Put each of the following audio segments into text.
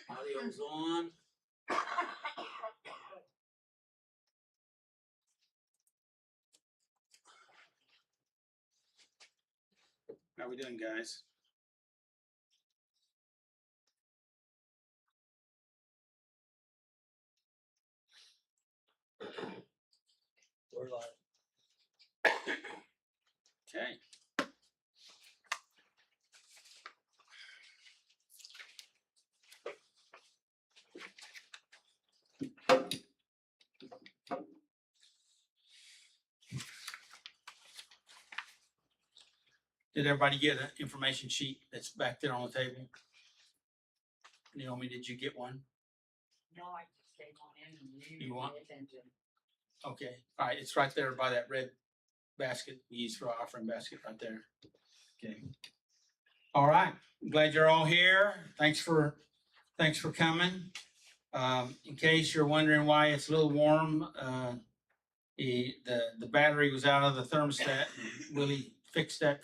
Audio's on. How we doing, guys? We're live. Okay. Did everybody get an information sheet that's back there on the table? Naomi, did you get one? No, I just came on in and You want- pay attention. Okay, all right, it's right there by that red basket we use for our offering basket right there. Okay. All right, glad you're all here. Thanks for coming. In case you're wondering why it's a little warm, the battery was out of the thermostat. Willie fixed that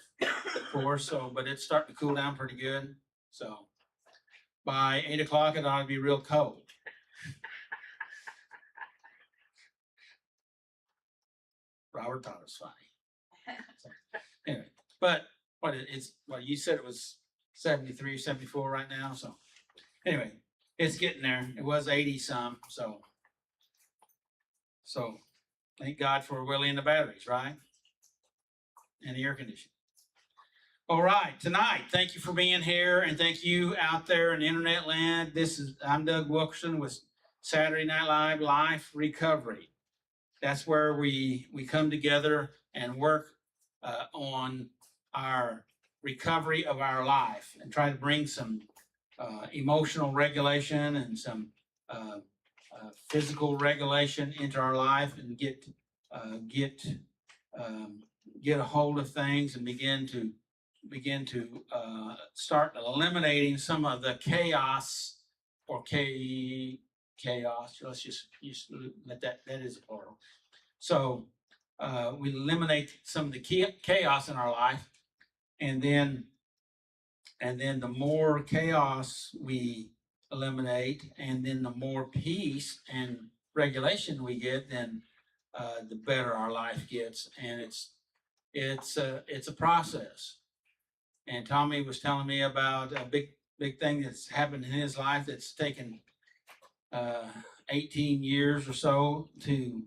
for us, but it's starting to cool down pretty good. So by 8 o'clock, it ought to be real cold. Robert thought it was funny. So, anyway, but you said it was 73, 74 right now. So anyway, it's getting there. It was 80 some. So thank God for Willie and the batteries, right? And the air conditioning. All right, tonight, thank you for being here, and thank you out there in internet land. I'm Doug Wilkerson with Saturday Night Live Life Recovery. That's where we come together and work on our recovery of our life and try to bring some emotional regulation and some physical regulation into our life and get a hold of things and begin to start eliminating some of the chaos or chaos. Let's just let that is a plural. So we eliminate some of the chaos in our life, and then the more chaos we eliminate, and then the more peace and regulation we get, then the better our life gets. And it's a process. And Tommy was telling me about a big thing that's happened in his life that's taken 18 years or so to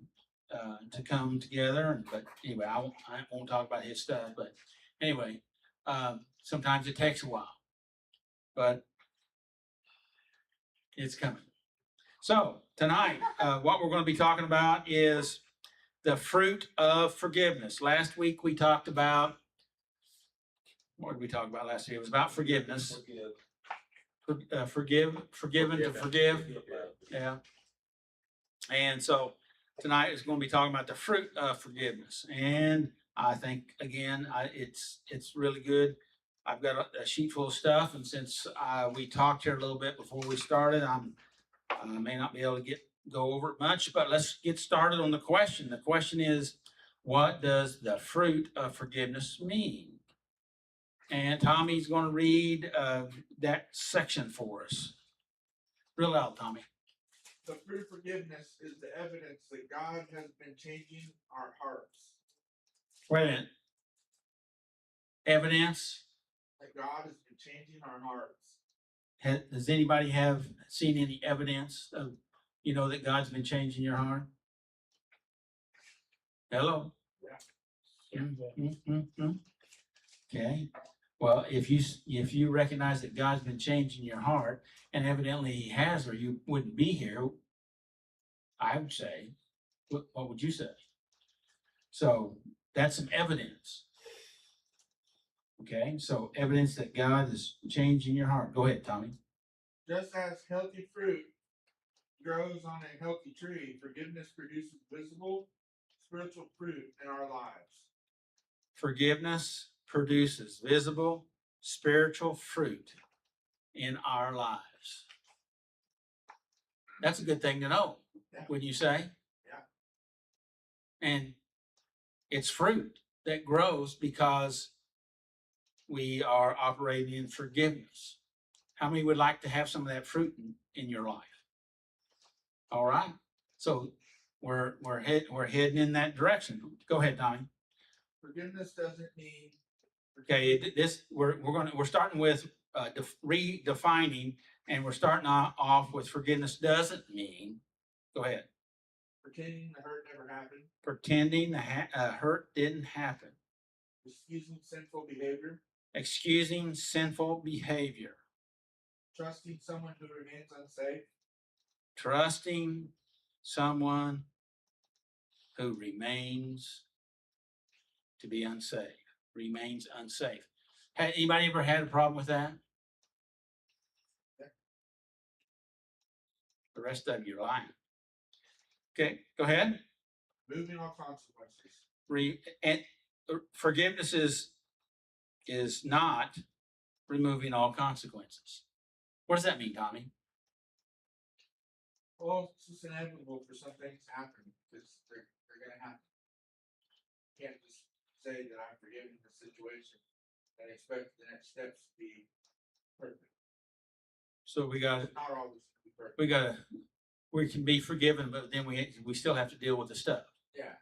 come together. But anyway, I won't talk about his stuff. But anyway, sometimes it takes a while, but it's coming. So tonight, what we're going to be talking about is the fruit of forgiveness. Last week we talked about, what did we talk about last week? It was about forgiveness. Forgiven to forgive. Yeah. And so tonight is going to be talking about the fruit of forgiveness. And I think, again, it's really good. I've got a sheet full of stuff. And since we talked here a little bit before we started, I may not be able to go over it much, but let's get started on the question. The question is, what does the fruit of forgiveness mean? And Tommy's going to read that section for us. Real loud, Tommy. The fruit of forgiveness is the evidence that God has been changing our hearts. Wait a minute. Evidence? That God has been changing our hearts. Does anybody have seen any evidence of, that God's been changing your heart? Hello? Yeah. Mm-hmm. Okay. Well, if you recognize that God's been changing your heart, and evidently He has, or you wouldn't be here, I would say, what would you say? So that's some evidence. Okay, so evidence that God is changing your heart. Go ahead, Tommy. Just as healthy fruit grows on a healthy tree, forgiveness produces visible spiritual fruit in our lives. Forgiveness produces visible spiritual fruit in our lives. That's a good thing to know, wouldn't you say? Yeah. And it's fruit that grows because we are operating in forgiveness. How many would like to have some of that fruit in your life. All right, so we're heading in that direction. Go ahead, Tommy. Forgiveness doesn't mean. Okay, we're starting with redefining, and we're starting off with forgiveness doesn't mean. Go ahead. Pretending the hurt never happened. Pretending the hurt didn't happen. Excusing sinful behavior. Excusing sinful behavior. Trusting someone who remains unsafe. Trusting someone who remains to be unsafe. Remains unsafe. Had anybody ever had a problem with that? Yeah. The rest of you are lying. Okay, go ahead. Moving on consequences. Forgiveness is not removing all consequences. What does that mean, Tommy? Well, it's just inevitable for some things to happen because they're gonna happen. You can't just say that I'm forgiving the situation and expect the next steps to be perfect. So we got It's not always gonna be perfect. we can be forgiven, but then we still have to deal with the stuff. Yeah.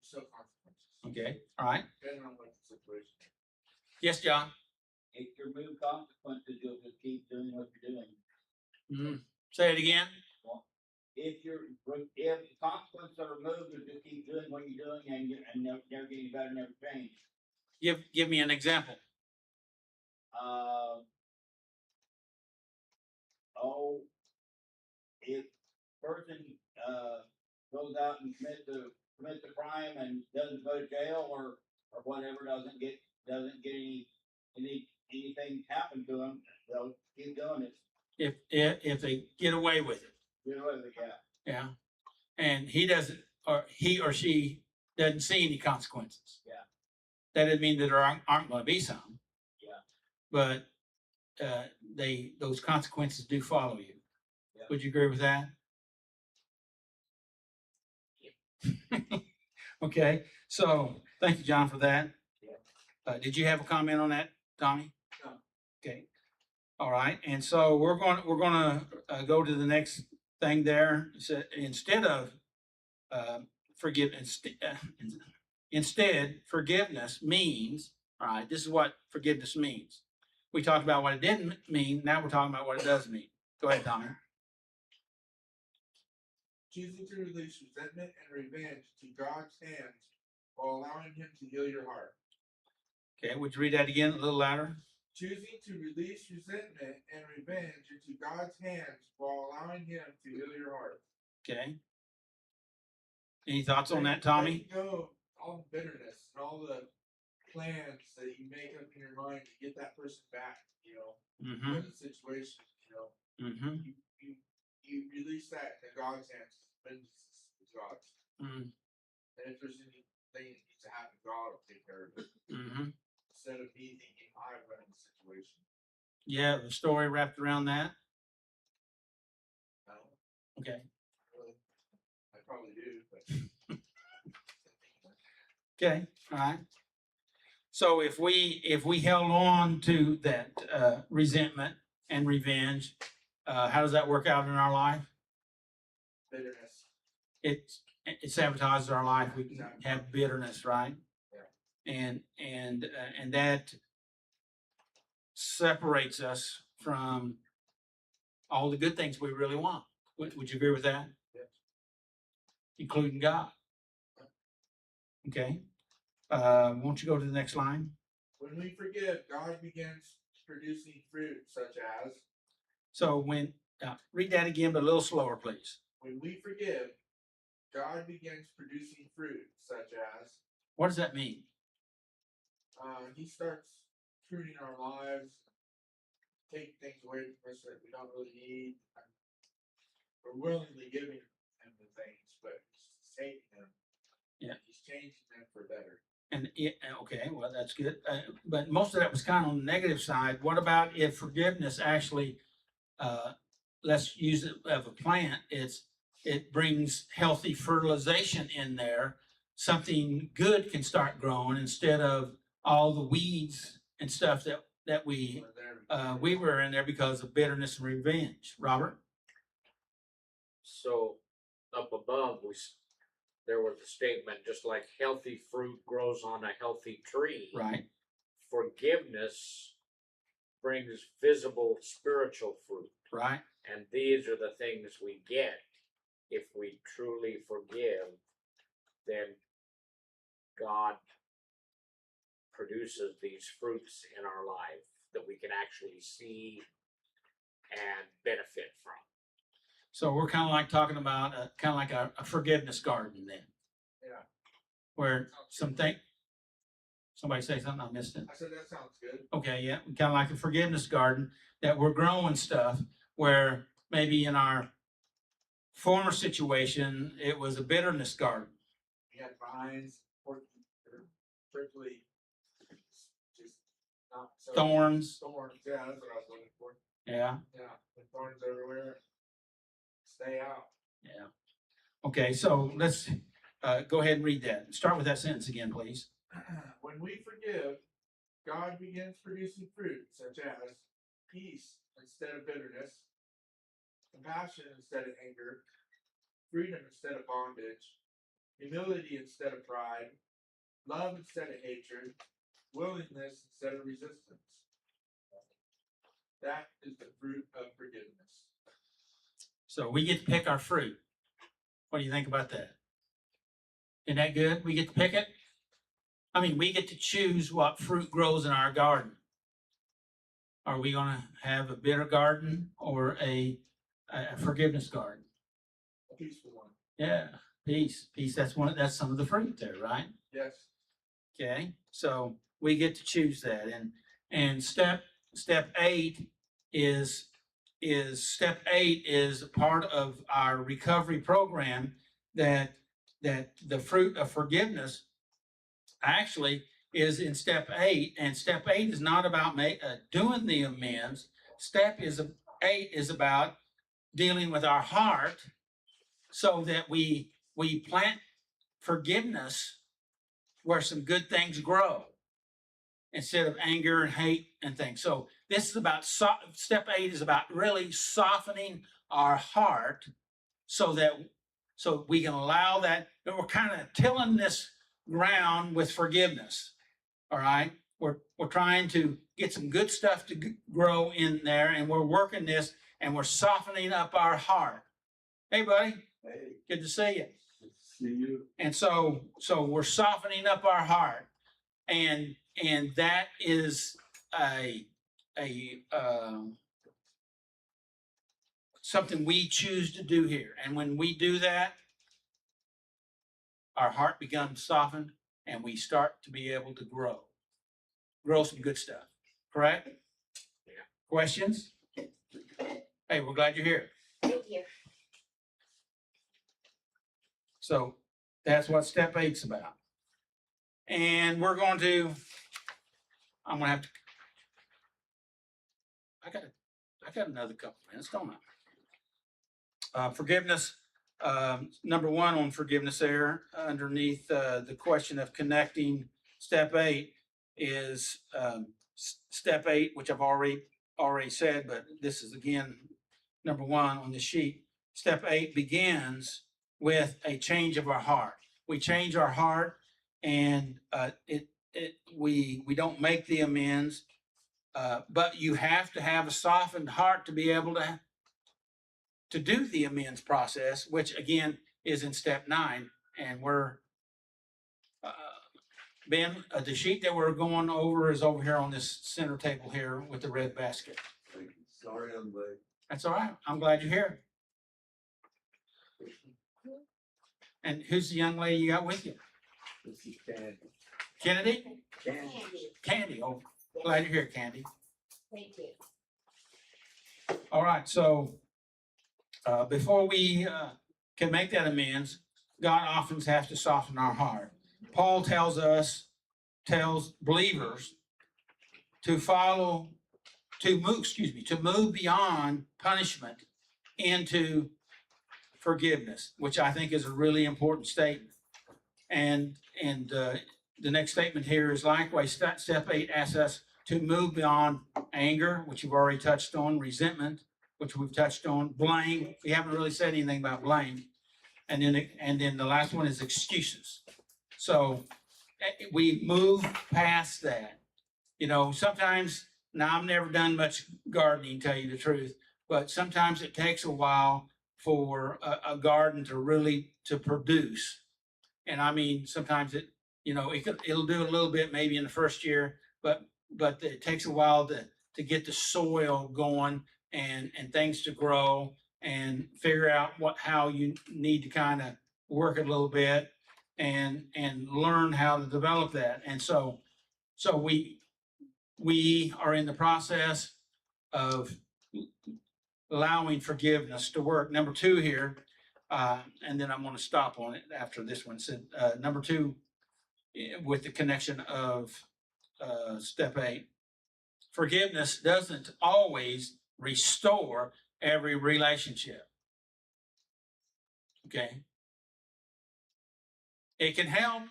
Still consequences. Okay, all right. Depending on what the situation is. Yes, John. If you remove consequences, you'll just keep doing what you're doing. Mm-hmm. Say it again. If the consequences are removed, you'll just keep doing what you're doing and never getting better, never change. Give me an example. If person goes out and commits the crime and doesn't go to jail or whatever, doesn't get anything happen to him, they'll keep doing it. If they get away with it. Get away with it, yeah. Yeah. And he or she doesn't see any consequences. Yeah. That doesn't mean that there aren't going to be some. Yeah. But those consequences do follow you. Yeah. Would you agree with that? Okay. So thank you, John, for that. Yeah. Did you have a comment on that, Tommy? No. Okay. All right. And so we're going to go to the next thing there. So instead of instead forgiveness means, all right, this is what forgiveness means. We talked about what it didn't mean. Now we're talking about what it does mean. Go ahead, Tommy. Choosing to release resentment and revenge to God's hands while allowing Him to heal your heart. Okay, would you read that again a little louder? Choosing to release resentment and revenge into God's hands while allowing Him to heal your heart. Okay. Any thoughts on that, Tommy? Letting go of all the bitterness and all the plans that you make up in your mind to get that person back, Mm-hmm. in the situation, Mm-hmm. you release that to God's hands. Vengeance is God's. Mm-hmm. And if there's anything that needs to happen, God will take care of it. Mm-hmm. Instead of me thinking I run the situation. Yeah, the story wrapped around that. No, Okay. really, I probably do, but Okay. All right. So if we held on to that resentment and revenge, how does that work out in our life? bitterness. It sabotages our life. We can have bitterness, right? Yeah. And that separates us from all the good things we really want. Would you agree with that? Yes. Including God. Okay. Won't you go to the next line? When we forgive, God begins producing fruit such as. So when read that again, but a little slower, please. When we forgive, God begins producing fruit such as. What does that mean? He starts pruning our lives, taking things away from us that we don't really need. We're willingly giving Him the things, but He's taking them. Yeah. He's changing them for better. And okay, well, that's good. But most of that was kind of on the negative side. What about if forgiveness actually, let's use it of a plant, it brings healthy fertilization in there. Something good can start growing instead of all the weeds and stuff that we We're there. we were in there because of bitterness and revenge. Robert? So up above, there was a statement, just like healthy fruit grows on a healthy tree. right? Forgiveness brings visible spiritual fruit. Right? And these are the things we get if we truly forgive, then God produces these fruits in our life that we can actually see and benefit from. So we're kind of like talking about kind of like a forgiveness garden then, Yeah, where somebody say something, I missed it. I said that sounds good. Okay, yeah, kind of like a forgiveness garden that we're growing stuff where maybe in our former situation, it was a bitterness garden. We had vines, prickly, just not so. Thorns, Thorns, yeah, that's what I was looking for. yeah, Yeah, the thorns everywhere. Stay out. yeah. Okay, so let's go ahead and read that. Start with that sentence again, please. When we forgive, God begins producing fruit such as peace instead of bitterness, compassion instead of anger, freedom instead of bondage, humility instead of pride, love instead of hatred, willingness instead of resistance. That is the fruit of forgiveness. So we get to pick our fruit. What do you think about that? Isn't that good? We get to pick it? I mean, we get to choose what fruit grows in our garden. Are we going to have a bitter garden or a forgiveness garden? A peaceful one. Yeah, peace. Peace, that's some of the fruit there, right? Yes. Okay, so we get to choose that. And step 8 is part of our recovery program that the fruit of forgiveness actually is in step 8, and step 8 is not about doing the amends. Step 8 is about dealing with our heart so that we plant forgiveness where some good things grow instead of anger and hate and things. So this is about step 8 is about really softening our heart so we can allow that we're kind of tilling this ground with forgiveness. All right, we're trying to get some good stuff to grow in there, and we're working this, and we're softening up our heart. Hey, buddy. Hey, Good to see you. good to see you. And so we're softening up our heart, and that is something we choose to do here. And when we do that, our heart becomes softened, and we start to be able to grow some good stuff. Correct? Yeah. Questions? Hey, we're glad you're here. Thank you. So that's what step 8's about. And I'm gonna have to, I got another couple minutes, don't I? Forgiveness, number 1 on forgiveness there, underneath the question of connecting step 8 is step 8, which I've already said, but this is again number 1 on the sheet. Step 8 begins with a change of our heart. We change our heart, and we don't make the amends, but you have to have a softened heart to be able to do the amends process, which again is in step 9. And we're Ben, the sheet that we're going over is over here on this center table here with the red basket. Sorry, I'm late. That's all right. I'm glad you're here. And who's the young lady you got with you? This is Candy. Kennedy? Candy. Candy. Oh, glad you're here, Candy. Thank you. All right, so before we can make that amends, God often has to soften our heart. Paul tells believers to move beyond punishment into forgiveness, which I think is a really important statement. And the next statement here is likewise, step 8 asks us to move beyond anger, which you've already touched on, resentment, which we've touched on. Blame, we haven't really said anything about blame. And then the last one is excuses. So we move past that. You know, sometimes, now I've never done much gardening, tell you the truth, but sometimes it takes a while for a garden to really to produce. And I mean, sometimes it, you know, it'll do a little bit maybe in the first year, but it takes a while to get the soil going and things to grow and figure out how you need to kind of work it a little bit and learn how to develop that. And so we are in the process of allowing forgiveness to work. Number 2 here, and then I'm going to stop on it after this one. So, number 2, with the connection of step 8, forgiveness doesn't always restore every relationship. Okay. It can help.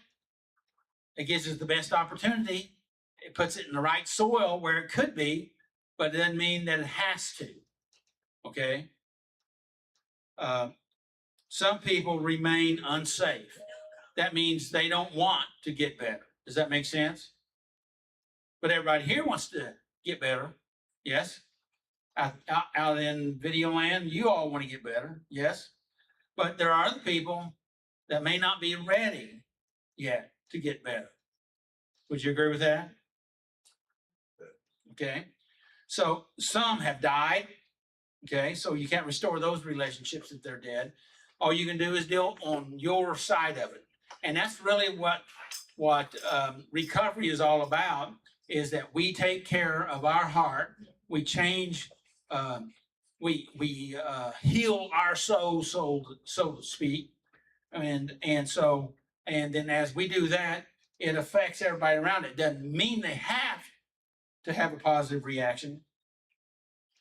It gives us the best opportunity. It puts it in the right soil where it could be, but it doesn't mean that it has to. Okay. Some people remain unsafe. That means they don't want to get better. Does that make sense? But everybody here wants to get better. Yes. Out in video land, you all want to get better. Yes. But there are other people that may not be ready yet to get better. Would you agree with that? Okay. So some have died. Okay. So you can't restore those relationships if they're dead. All you can do is deal on your side of it. And that's really what recovery is all about, is that we take care of our heart. We change, we heal our soul, so to speak. And then as we do that, it affects everybody around it. Doesn't mean they have to have a positive reaction,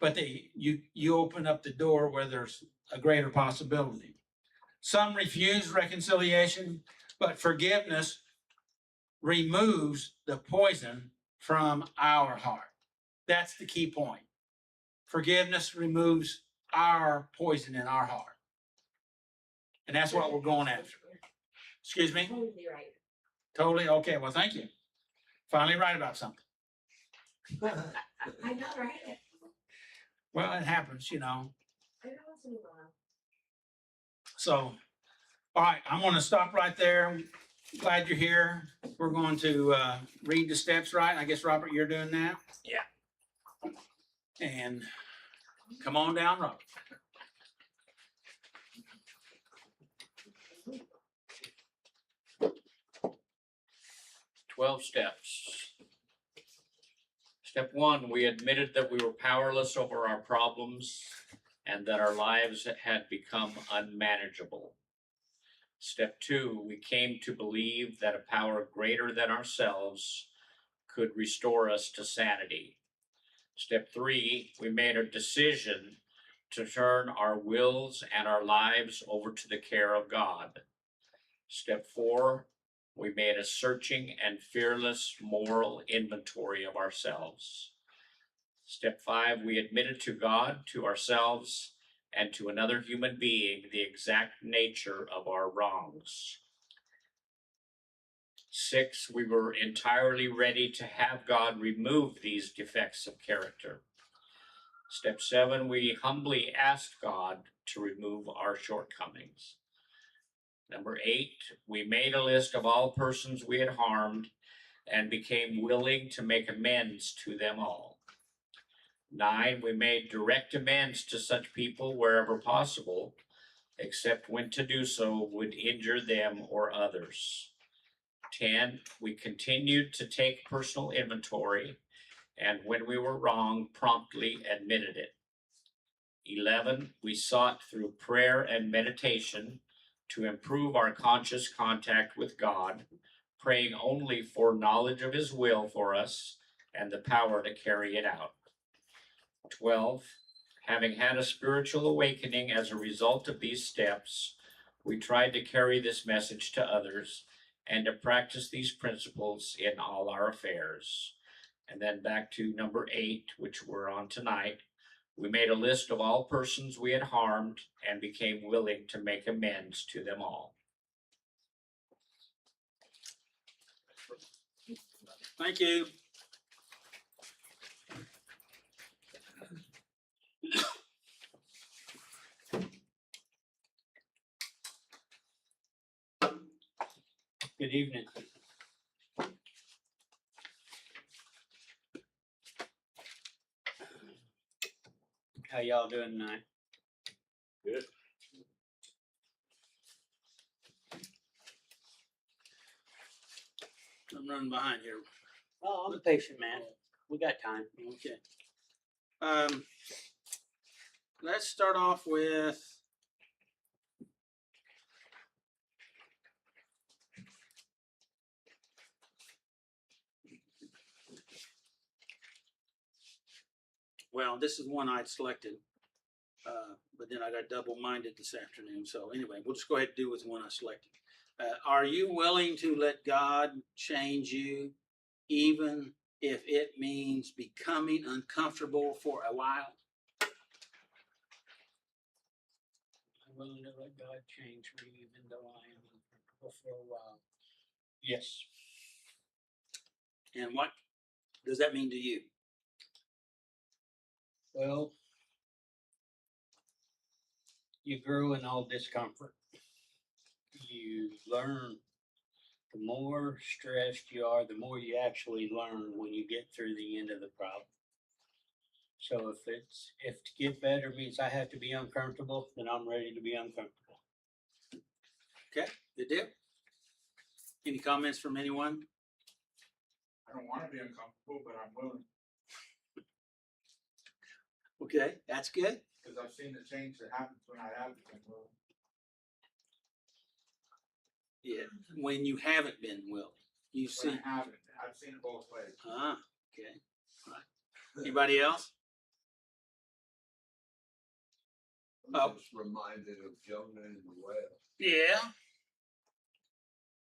but you open up the door where there's a greater possibility. Some refuse reconciliation, but forgiveness removes the poison from our heart. That's the key point. Forgiveness removes our poison in our heart. And that's what we're going after. Excuse me? Totally right. Totally? Okay, well, thank you. Finally right about something. I got right. Well, it happens, you know. I know it's in the wrong. So, all right, I'm going to stop right there. Glad you're here. We're going to read the steps, right? I guess, Robert, you're doing that? Yeah. And come on down, Robert. Twelve steps. Step 1, we admitted that we were powerless over our problems and that our lives had become unmanageable. Step 2, we came to believe that a power greater than ourselves could restore us to sanity. Step 3, we made a decision to turn our wills and our lives over to the care of God. Step 4, we made a searching and fearless moral inventory of ourselves. Step 5, we admitted to God, to ourselves, and to another human being the exact nature of our wrongs. 6, we were entirely ready to have God remove these defects of character. Step 7, we humbly asked God to remove our shortcomings. Number 8, we made a list of all persons we had harmed and became willing to make amends to them all. 9, we made direct amends to such people wherever possible, except when to do so would injure them or others. 10, we continued to take personal inventory, and when we were wrong, promptly admitted it. 11, we sought through prayer and meditation to improve our conscious contact with God, praying only for knowledge of His will for us and the power to carry it out. 12, having had a spiritual awakening as a result of these steps, we tried to carry this message to others and to practice these principles in all our affairs. And then back to number 8, which we're on tonight. We made a list of all persons we had harmed and became willing to make amends to them all. Thank you. Good evening. How y'all doing tonight? Good. I'm running behind here. Oh, I'm a patient man. We got time. Okay. Let's start off with well, this is one I'd selected, but then I got double-minded this afternoon. So anyway, we'll just go ahead and do with the one I selected. Are you willing to let God change you, even if it means becoming uncomfortable for a while? I'm willing to let God change me, even though I am uncomfortable for a while. Yes. And what does that mean to you? Well, you grow in all discomfort. You learn. The more stressed you are, the more you actually learn when you get through the end of the problem. So if to get better means I have to be uncomfortable, then I'm ready to be uncomfortable. Okay, good deal. Any comments from anyone? I don't wanna be uncomfortable, but I'm willing, Okay, that's good. cause I've seen the change that happens when I have been willing. Yeah, when you haven't been willing, you see. When I haven't, I've seen it both ways. Ah, okay. All right. Anybody else? I'm just reminded of Jonah and the whale. Yeah.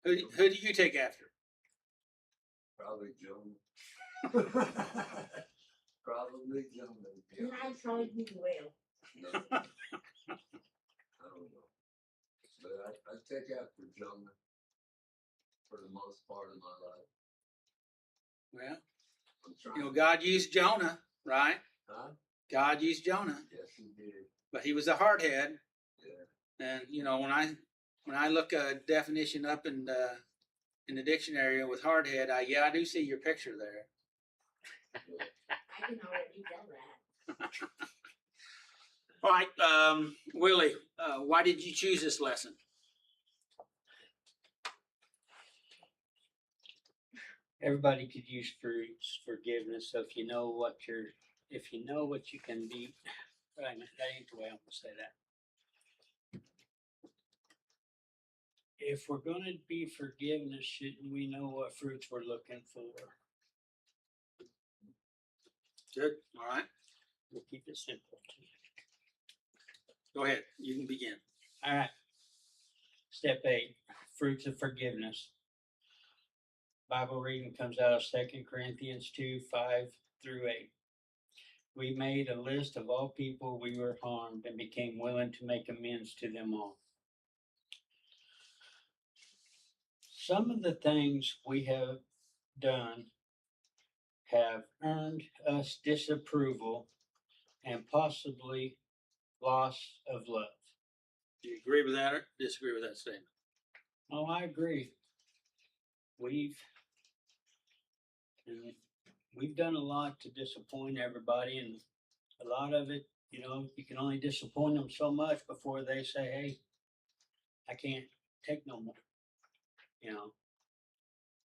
Who do you take after? Probably Jonah. Probably Jonah. And I tried you well. No. I don't know. But I take after Jonah for the most part of my life. Well, I'm trying. you know, God used Jonah, right? Huh? God used Jonah, Yes, he did. but he was a hardhead. Yeah. And you know, when I look a definition up in the dictionary with hardhead, I do see your picture there. I can already tell that. All right, Willie, why did you choose this lesson? Everybody could use forgiveness. So if you know what you can be, that ain't the way I'm gonna say that. If we're gonna be forgiveness, shouldn't we know what fruits we're looking for? Good. All right, We'll keep it simple. go ahead. You can begin. All right. Step 8, fruits of forgiveness. Bible reading comes out of 2 Corinthians 2:5 through 8. We made a list of all people we were harmed and became willing to make amends to them all. Some of the things we have done have earned us disapproval and possibly loss of love. Do you agree with that or disagree with that statement? Oh, I agree. We've done a lot to disappoint everybody, and a lot of it, you know, you can only disappoint them so much before they say, "Hey, I can't take no more," you know.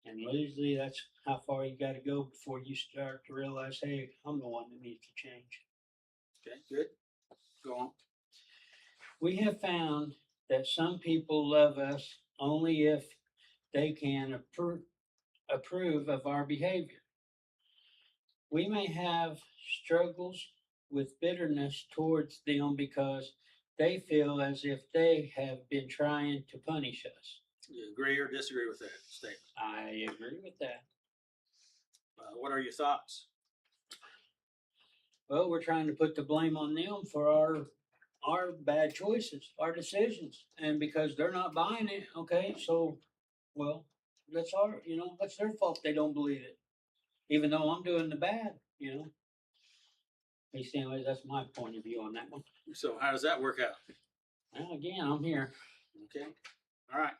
And usually that's how far you got to go before you start to realize, "Hey, I'm the one that needs to change." Okay, good. Go on. We have found that some people love us only if they can approve of our behavior. We may have struggles with bitterness towards them because they feel as if they have been trying to punish us. Do you agree or disagree with that statement? I agree with that. What are your thoughts? Well, we're trying to put the blame on them for our bad choices, our decisions, and because they're not buying it, okay, so, well, that's our, that's their fault they don't believe it. Even though I'm doing the bad, At least anyways, that's my point of view on that one. So how does that work out? Well, again, I'm here. Okay, all right,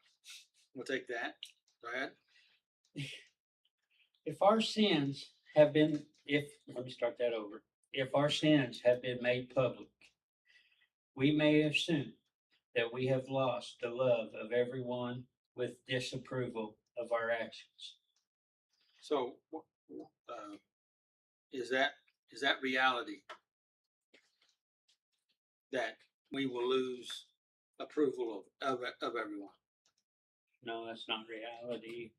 we'll take that. Go ahead. If our sins have been, let me start that over. If our sins have been made public, we may assume that we have lost the love of everyone with disapproval of our actions. So, is that reality? That we will lose approval of everyone? No, that's not reality.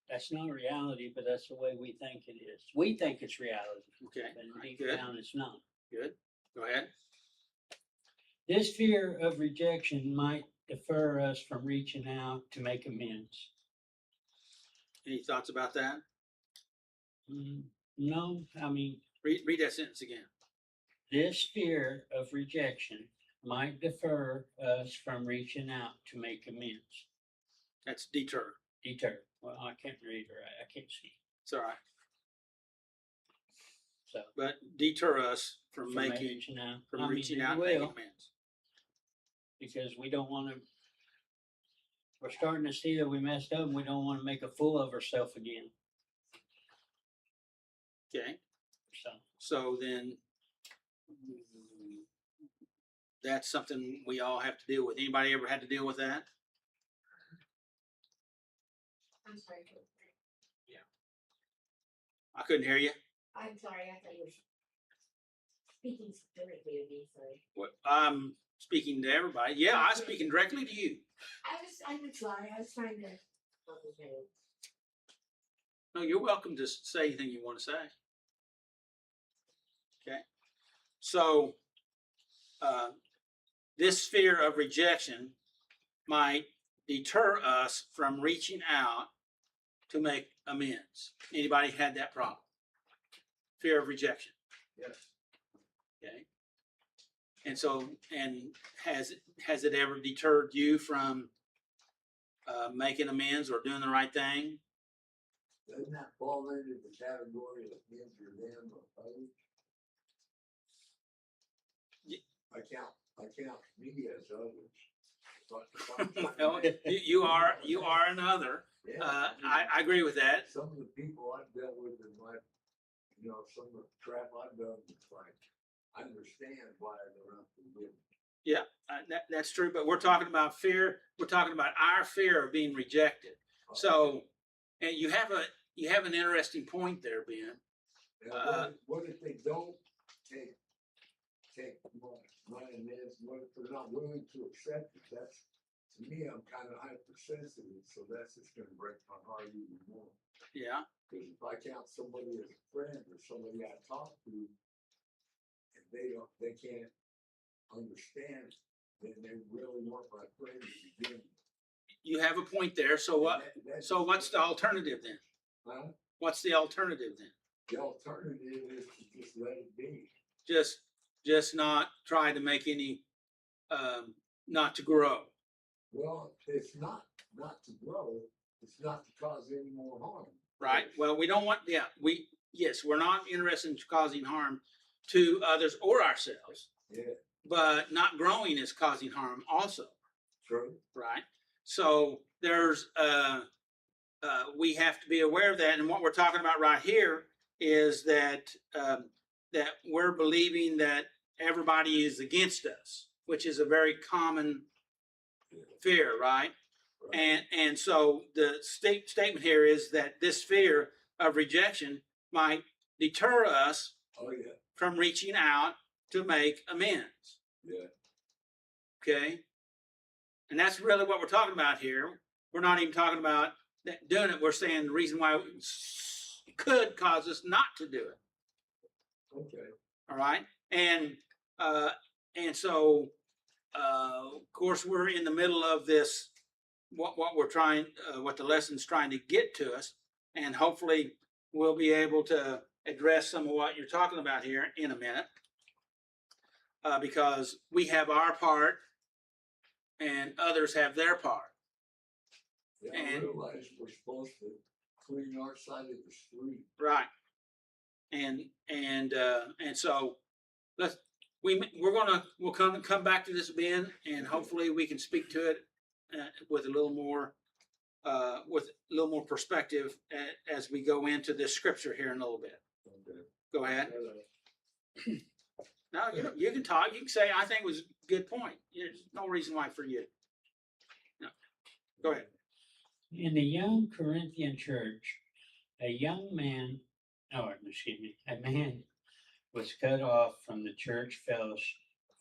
That's not reality, but that's the way we think it is. We think it's reality, Okay, but deep good, down it's not. good. Go ahead. This fear of rejection might defer us from reaching out to make amends. Any thoughts about that? No, I mean, Read that sentence again. this fear of rejection might defer us from reaching out to make amends. That's deter. Deter. Well, I can't read right. I can't see. It's all right. So But deter us from making, reaching out. from I mean, reaching it out and making will, amends. because we don't want to. We're starting to see that we messed up, and we don't want to make a fool of ourselves again. Okay, So so then that's something we all have to deal with. Anybody ever had to deal with that? I'm sorry. I couldn't hear you. I'm sorry, I thought you were speaking directly to me, sorry. What, I'm speaking to everybody. Yeah, I'm speaking directly to you. I'm sorry, I was trying to. Okay. No, you're welcome to say anything you want to say. Okay. So, this fear of rejection might deter us from reaching out to make amends. Anybody had that problem? Fear of rejection. Yes. Okay. And so, and has it ever deterred you from making amends or doing the right thing? Doesn't that fall into the category of him or them or both? I count me as others. Well, you are another. Yeah, I agree with that. some of the people I've dealt with in life, some of the crap I've done, it's like, I understand why they're not forgiven. That's true, but we're talking about fear. We're talking about our fear of being rejected. So, and you have an interesting point there, Ben. And what if they don't take my amends, what if they're not willing to accept it? That's, to me, I'm kind of hypersensitive, so that's just gonna break my heart even more. Yeah, Because if I count somebody as a friend or somebody I talk to, and they can't understand, then they really weren't my friend to begin with. you have a point there. So what? So what's the alternative then? Huh? What's the alternative then? The alternative is to just let it be. Just not try to make any, not to grow. Well, it's not to grow, it's not to cause any more harm. Right. Well, we don't want. Yeah. We're not interested in causing harm to others or ourselves. Yeah, But not growing is causing harm also. true. Right. So there's we have to be aware of that, and what we're talking about right here is that that we're believing that everybody is against us, which is a very common fear, right? And so the statement here is that this fear of rejection might deter us Oh, yeah, from reaching out to make amends. yeah. Okay? And that's really what we're talking about here. We're not even talking about doing it. We're saying the reason why it could cause us not to do it. Okay. All right? And so of course we're in the middle of this what we're trying what the lesson's trying to get to us, and hopefully we'll be able to address some of what you're talking about here in a minute. Because we have our part and others have their part. They don't And- realize we're supposed to clean our side of the street. Right. And so we'll come back to this, Ben, and hopefully we can speak to it with a little more perspective as we go into this scripture here in a little bit. Okay. Go ahead. No, you can talk. You can say, I think it was a good point. There's no reason why for you. No. Go ahead. In the young Corinthian church, a man was cut off from the church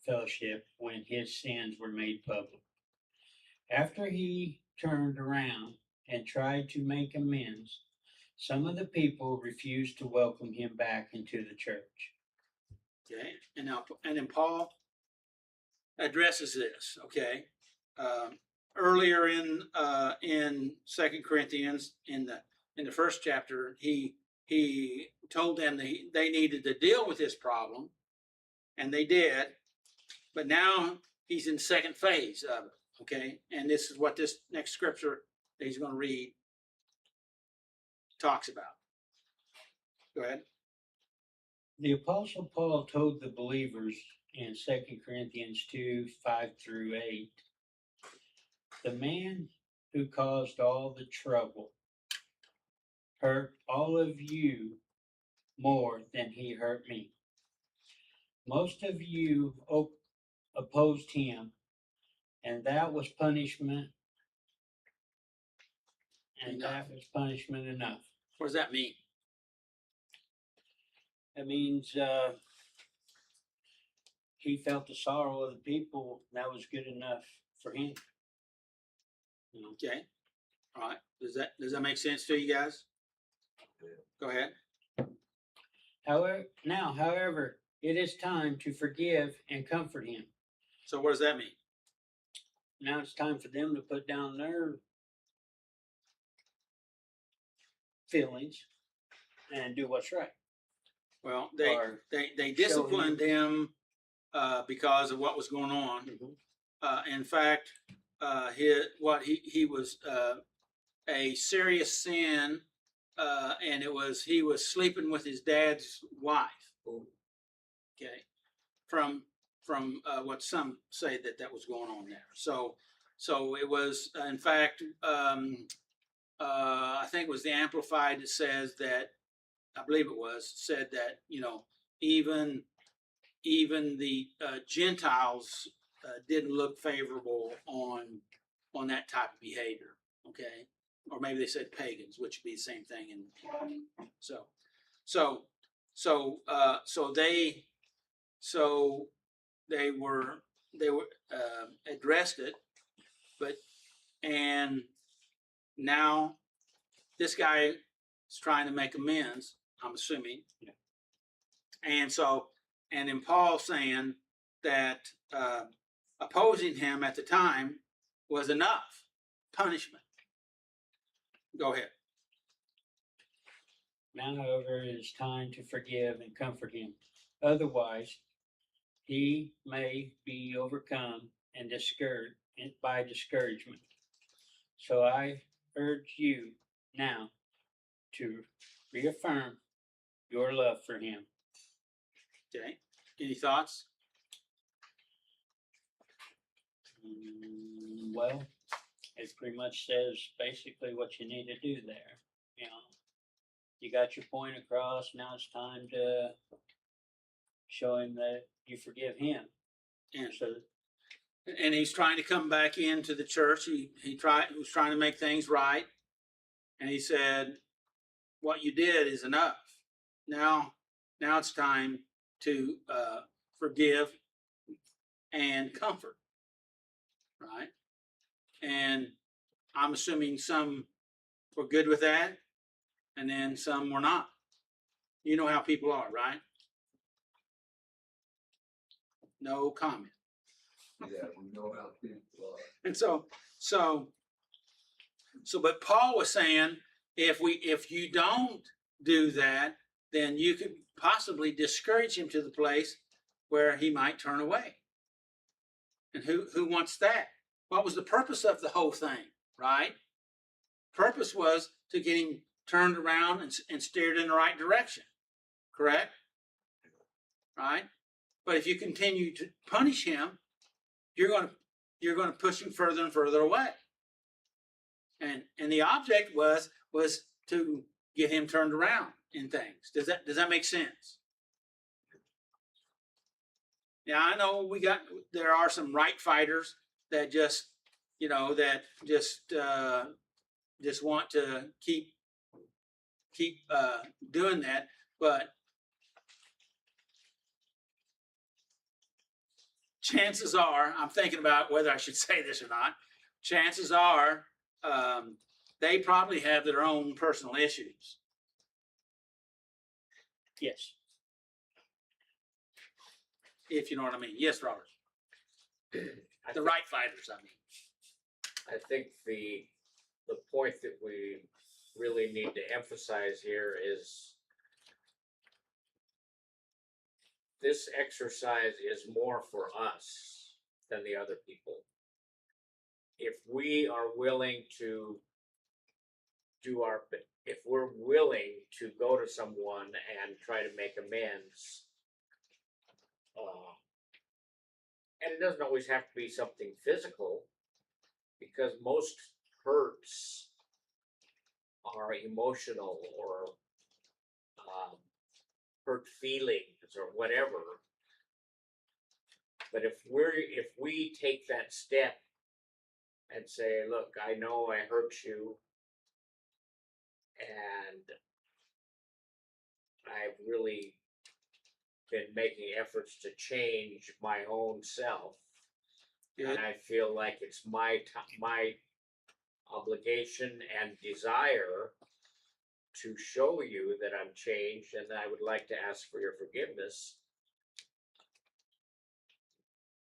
fellowship when his sins were made public. After he turned around and tried to make amends, some of the people refused to welcome him back into the church. Okay, and then Paul addresses this. Okay, earlier in 2 Corinthians in the first chapter, he told them they needed to deal with this problem, and they did. But now he's in the second phase of it. Okay, and this is what this next scripture that he's going to read talks about. Go ahead. The Apostle Paul told the believers in 2 Corinthians 2:5-8, the man who caused all the trouble hurt all of you more than he hurt me. Most of you opposed him, and that was punishment. And that was punishment enough. What does that mean? That means he felt the sorrow of the people. That was good enough for him. You know, Okay. All right. Does that make sense to you guys? Go ahead. However, it is time to forgive and comfort him. So what does that mean? Now it's time for them to put down their feelings and do what's right. Well, Or- they disciplined him because of what was going on. In fact, he was a serious sin, and he was sleeping with his dad's wife. Oh, Okay, from what some say that was going on there. So it was, in fact, I think it was the Amplified that says that, I believe it was, said that, even the Gentiles didn't look favorable on that type of behavior. Okay, or maybe they said pagans, which would be the same thing. And they were addressed it, and now this guy is trying to make amends, I'm assuming. Yeah. And then Paul saying that opposing him at the time was enough punishment. Go ahead. Now, however, it is time to forgive and comfort him. Otherwise, he may be overcome and discouraged by discouragement. So I urge you now to reaffirm your love for him. Okay. Any thoughts? Well, it pretty much says basically what you need to do there. You know, you got your point across. Now it's time to show him that you forgive him. And So and he's trying to come back into the church. He was trying to make things right, and he said, "What you did is enough. Now it's time to forgive and comfort." Right? And I'm assuming some were good with that, and then some were not. You know how people are, right? No comment. yeah, we know how people are. And but Paul was saying, if you don't do that, then you could possibly discourage him to the place where he might turn away. And who wants that? What was the purpose of the whole thing, right? Purpose was to get him turned around and steered in the right direction, correct? Right? But if you continue to punish him, you're going to push him further and further away. And the object was to get him turned around in things. Does that make sense? Yeah, I know there are some right fighters that just want to keep doing that, but chances are, I'm thinking about whether I should say this or not. Chances are, they probably have their own personal issues. Yes. If you know what I mean. Yes, Robert. The right fighters, I mean. I think the point that we really need to emphasize here is this exercise is more for us than the other people. If we are willing to if we're willing to go to someone and try to make amends, and it doesn't always have to be something physical, because most hurts are emotional or hurt feelings or whatever. But if we take that step and say, look, I know I hurt you, and I've really been making efforts to change my own self, and I feel like it's my obligation and desire to show you that I'm changed and that I would like to ask for your forgiveness,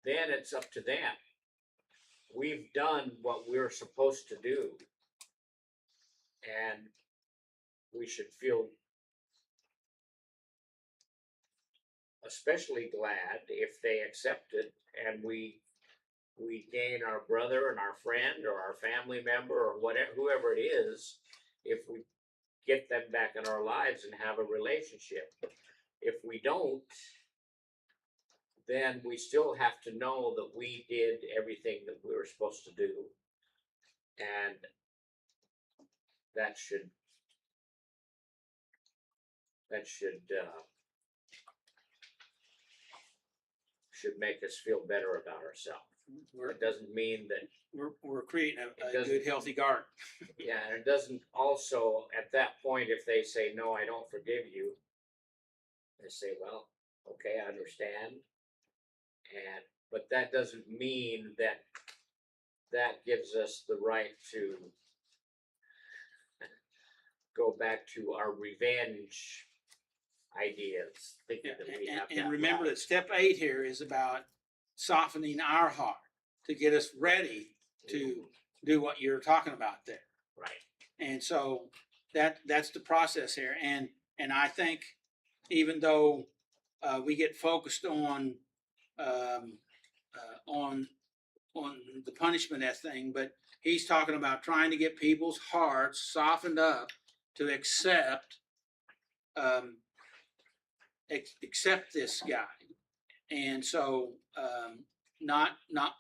then it's up to them. We've done what we're supposed to do, and we should feel especially glad if they accept it and we gain our brother and our friend or our family member or whatever, whoever it is, if we get them back in our lives and have a relationship. If we don't, then we still have to know that we did everything that we were supposed to do, and that should make us feel better about ourselves. It doesn't mean that we're creating a doesn't- good, healthy garden. yeah, and it doesn't also, at that point, if they say, no, I don't forgive you, I say, well, okay, I understand. But that doesn't mean that gives us the right to go back to our revenge ideas, thinking that we have And that remember right. that step 8 here is about softening our heart to get us ready to do what you're talking about there. Right. And so that's the process here. And I think even though we get focused on the punishment that thing, but he's talking about trying to get people's hearts softened up to accept this guy. And so not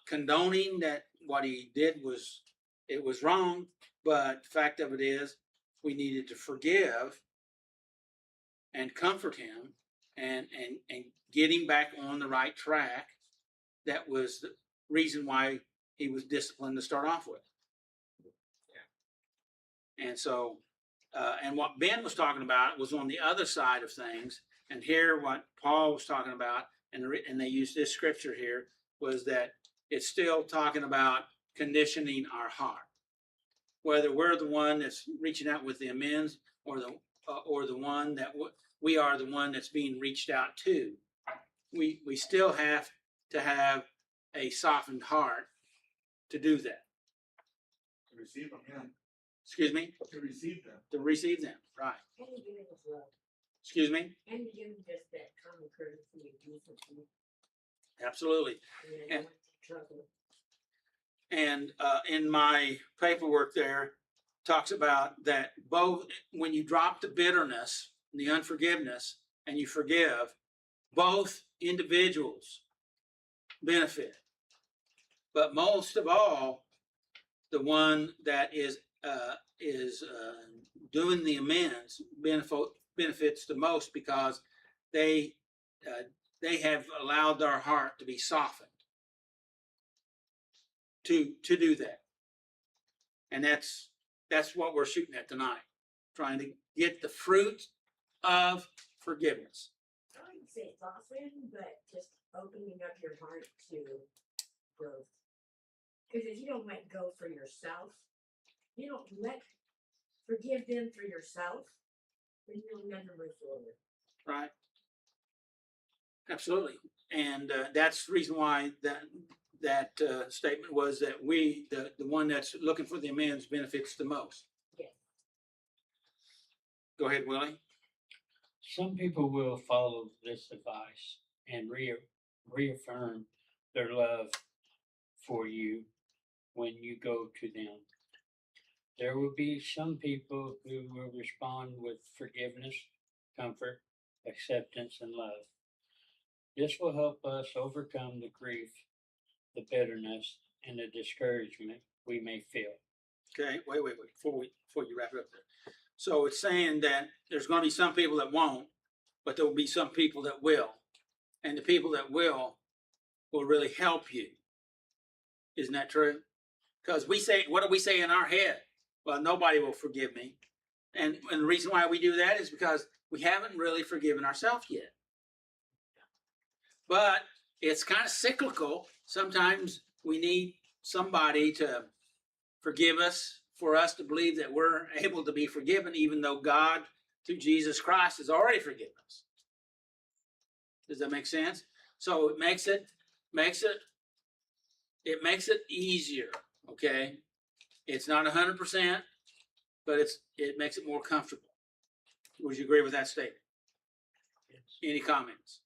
condoning that what he did was wrong, but the fact of it is we needed to forgive and comfort him and get him back on the right track. That was the reason why he was disciplined to start off with. Yeah. And so and what Ben was talking about was on the other side of things. And here what Paul was talking about, and they used this scripture here, was that it's still talking about conditioning our heart. Whether we're the one that's reaching out with the amends or the one that we are the one that's being reached out to, we still have to have a softened heart to do that. To receive them, yeah. Excuse me? To receive them. To receive them, right. Can you do it with love? Excuse me? And you give them just that common courtesy of decency. Absolutely. And they And- don't want trouble. And in my paperwork there, talks about that both, when you drop the bitterness, the unforgiveness, and you forgive, both individuals benefit. But most of all, the one that is doing the amends benefits the most, because they have allowed their heart to be softened to do that. And that's what we're shooting at tonight, trying to get the fruit of forgiveness. I wouldn't say it's often, but just opening up your heart to growth. Because if you don't let go for yourself, you don't forgive them for yourself, then you'll never move forward. Right? Absolutely. And that's the reason why that statement was that the one that's looking for the amends benefits the most. Yes. Go ahead, Willie. Some people will follow this advice and reaffirm their love for you when you go to them. There will be some people who will respond with forgiveness, comfort, acceptance, and love. This will help us overcome the grief, the bitterness, and the discouragement we may feel. Okay, wait, before you wrap it up there. So it's saying that there's gonna be some people that won't, but there will be some people that will. And the people that will really help you. Isn't that true? Because what do we say in our head? Well, nobody will forgive me. And the reason why we do that is because we haven't really forgiven ourselves yet. But it's kind of cyclical. Sometimes we need somebody to forgive us, for us to believe that we're able to be forgiven, even though God, through Jesus Christ, has already forgiven us. Does that make sense? So it makes it easier. Okay, it's not 100%, but it makes it more comfortable. Would you agree with that statement? Yes. Any comments?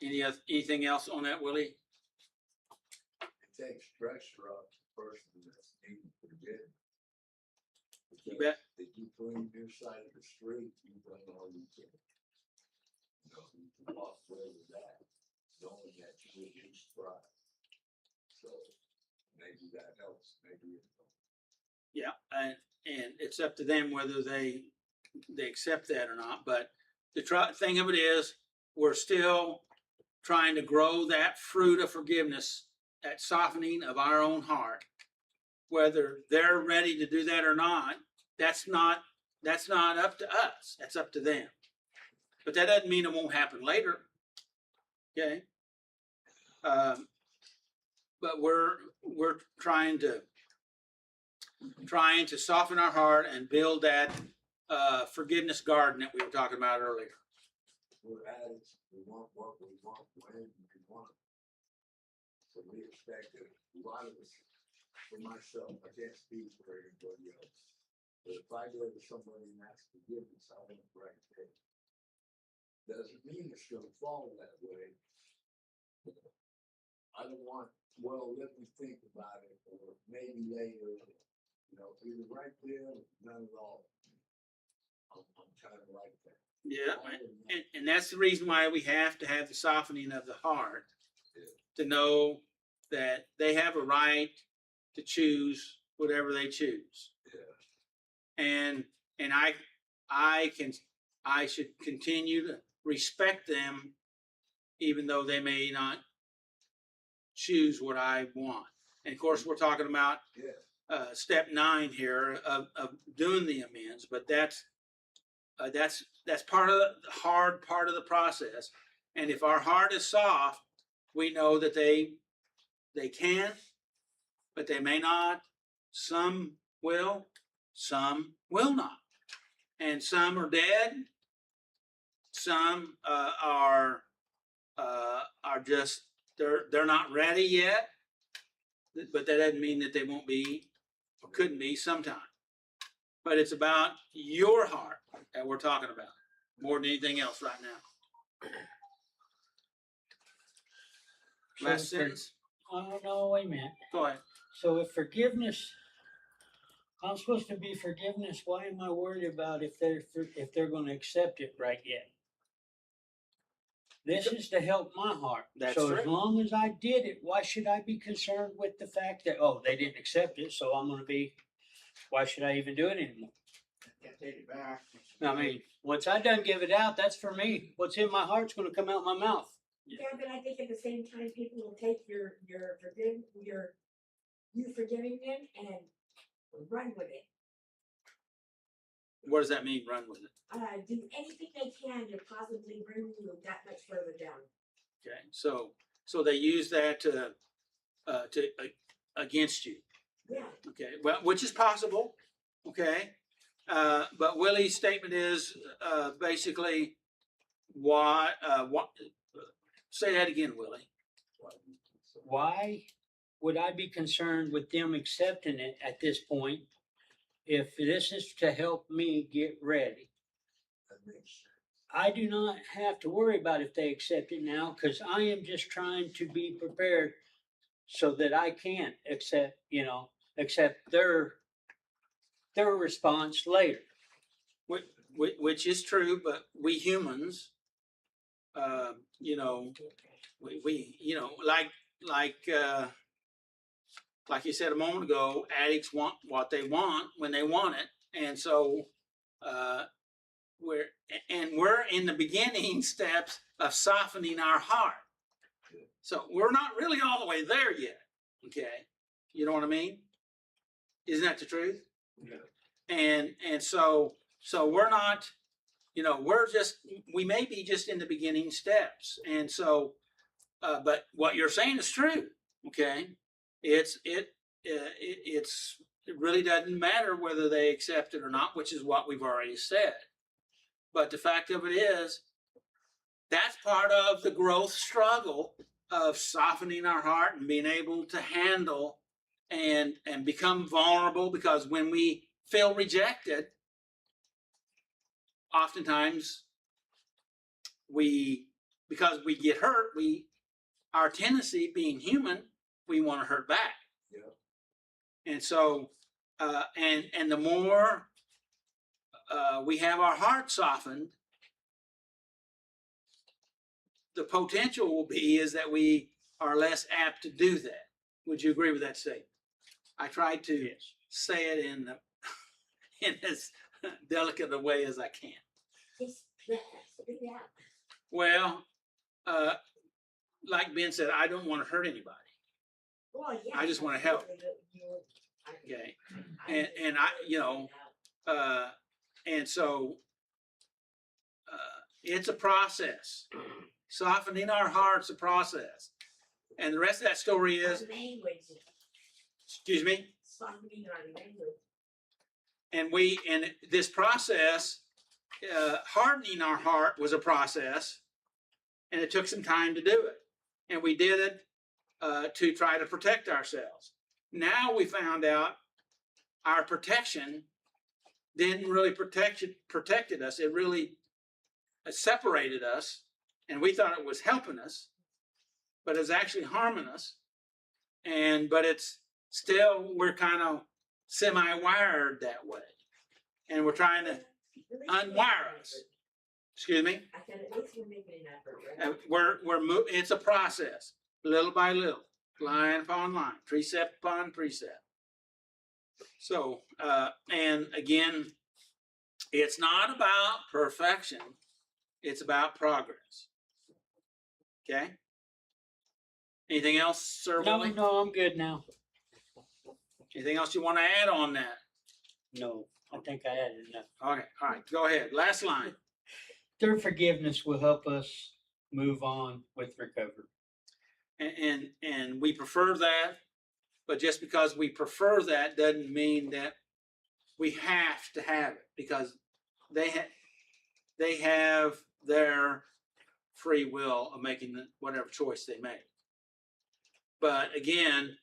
Anything else on that, Willie? It takes pressure off the person that's needing forgiveness. You bet. If you clean your side of the street, you bring all you can. You know, you can walk away with that, knowing that you reduce pride. So maybe that helps, maybe it don't. Yeah, and it's up to them whether they accept that or not. But the thing of it is, we're still trying to grow that fruit of forgiveness, that softening of our own heart. Whether they're ready to do that or not, that's not up to us. That's up to them. But that doesn't mean it won't happen later. Okay. But we're trying to soften our heart and build that forgiveness garden that we were talking about earlier. We're addicts, we want what we want, when we want. So we expect that a lot of us, for myself, I can't speak for anybody else. But if I go to somebody and ask forgiveness, I want it right there. Doesn't mean it's gonna fall that way. I don't want, well, let me think about it, or maybe later, you know, either right there, or none at all. I'm kind of like that. Yeah, and that's the reason why we have to have the softening of the heart, to know that they have a right to choose whatever they choose. Yeah. And I should continue to respect them, even though they may not choose what I want. And of course, we're talking about Yeah. step 9 here of doing the amends, but that's part of the hard part of the process. And if our heart is soft, we know that they can, but they may not. Some will, some will not. And some are dead. Some are just, they're not ready yet. But that doesn't mean that they won't be or couldn't be sometime. but it's about your heart that we're talking about more than anything else right now. Last So sentence. Oh, no, wait a minute. Go ahead. So if forgiveness, I'm supposed to be forgiveness, why am I worried about if they're gonna accept it right yet? This is to help my heart. That's So true. as long as I did it, why should I be concerned with the fact that, oh, they didn't accept it, so I'm gonna be, why should I even do it anymore? Can't take it back. I mean, once I done give it out, that's for me. What's in my heart's gonna come out my mouth. Yeah, but I think at the same time, people will take you forgiving them and run with it. What does that mean? Run with it. Do anything they can to possibly bring you that much further down. Okay. So they use that against you. Yeah, Okay. Well, which is possible. Okay. But Willie's statement is basically what? Say that again, Willie. Why would I be concerned with them accepting it at this point if this is to help me get ready? That makes sense. I do not have to worry about if they accept it now, because I am just trying to be prepared so that I can accept their response later. Which is true, but we humans, we like you said a moment ago, addicts want what they want when they want it, and so we're in the beginning steps of softening our heart. So we're not really all the way there yet. Okay, you know what I mean? Isn't that the truth? Yeah. And so we're not, we may be just in the beginning steps. And so, but what you're saying is true. Okay. It really doesn't matter whether they accept it or not, which is what we've already said. But the fact of it is, that's part of the growth struggle of softening our heart and being able to handle and become vulnerable, because when we feel rejected, oftentimes because we get hurt, our tendency being human, we want to hurt back. Yeah. And so, and the more we have our heart softened, the potential will be is that we are less apt to do that. Would you agree with that statement? I tried to Yes. say it in as delicate a way as I can. just spit it out. Well, like Ben said, I don't want to hurt anybody. Well, yeah. I just wanna help. Okay. And and so it's a process. Softening our heart's a process. And the rest of that story is, Language, excuse me, softening our language. and this process, hardening our heart was a process, and it took some time to do it. And we did it to try to protect ourselves. Now we found out our protection didn't really protected us. It really separated us, and we thought it was helping us, but it's actually harming us. But it's still, we're kind of semi-wired that way, and we're trying to unwire us. Excuse me. I said, at least we're making an effort, right? It's a process, little by little, line upon line, precept upon precept. So, and again, it's not about perfection, it's about progress. Okay? Anything else, Sir No, Willie? no, I'm good now. Anything else you want to add on that? No, I think I added enough. Okay, all right, go ahead. Last line. Their forgiveness will help us move on with recovery. And we prefer that, but just because we prefer that doesn't mean that we have to have it, because they have their free will of making whatever choice they make. But again,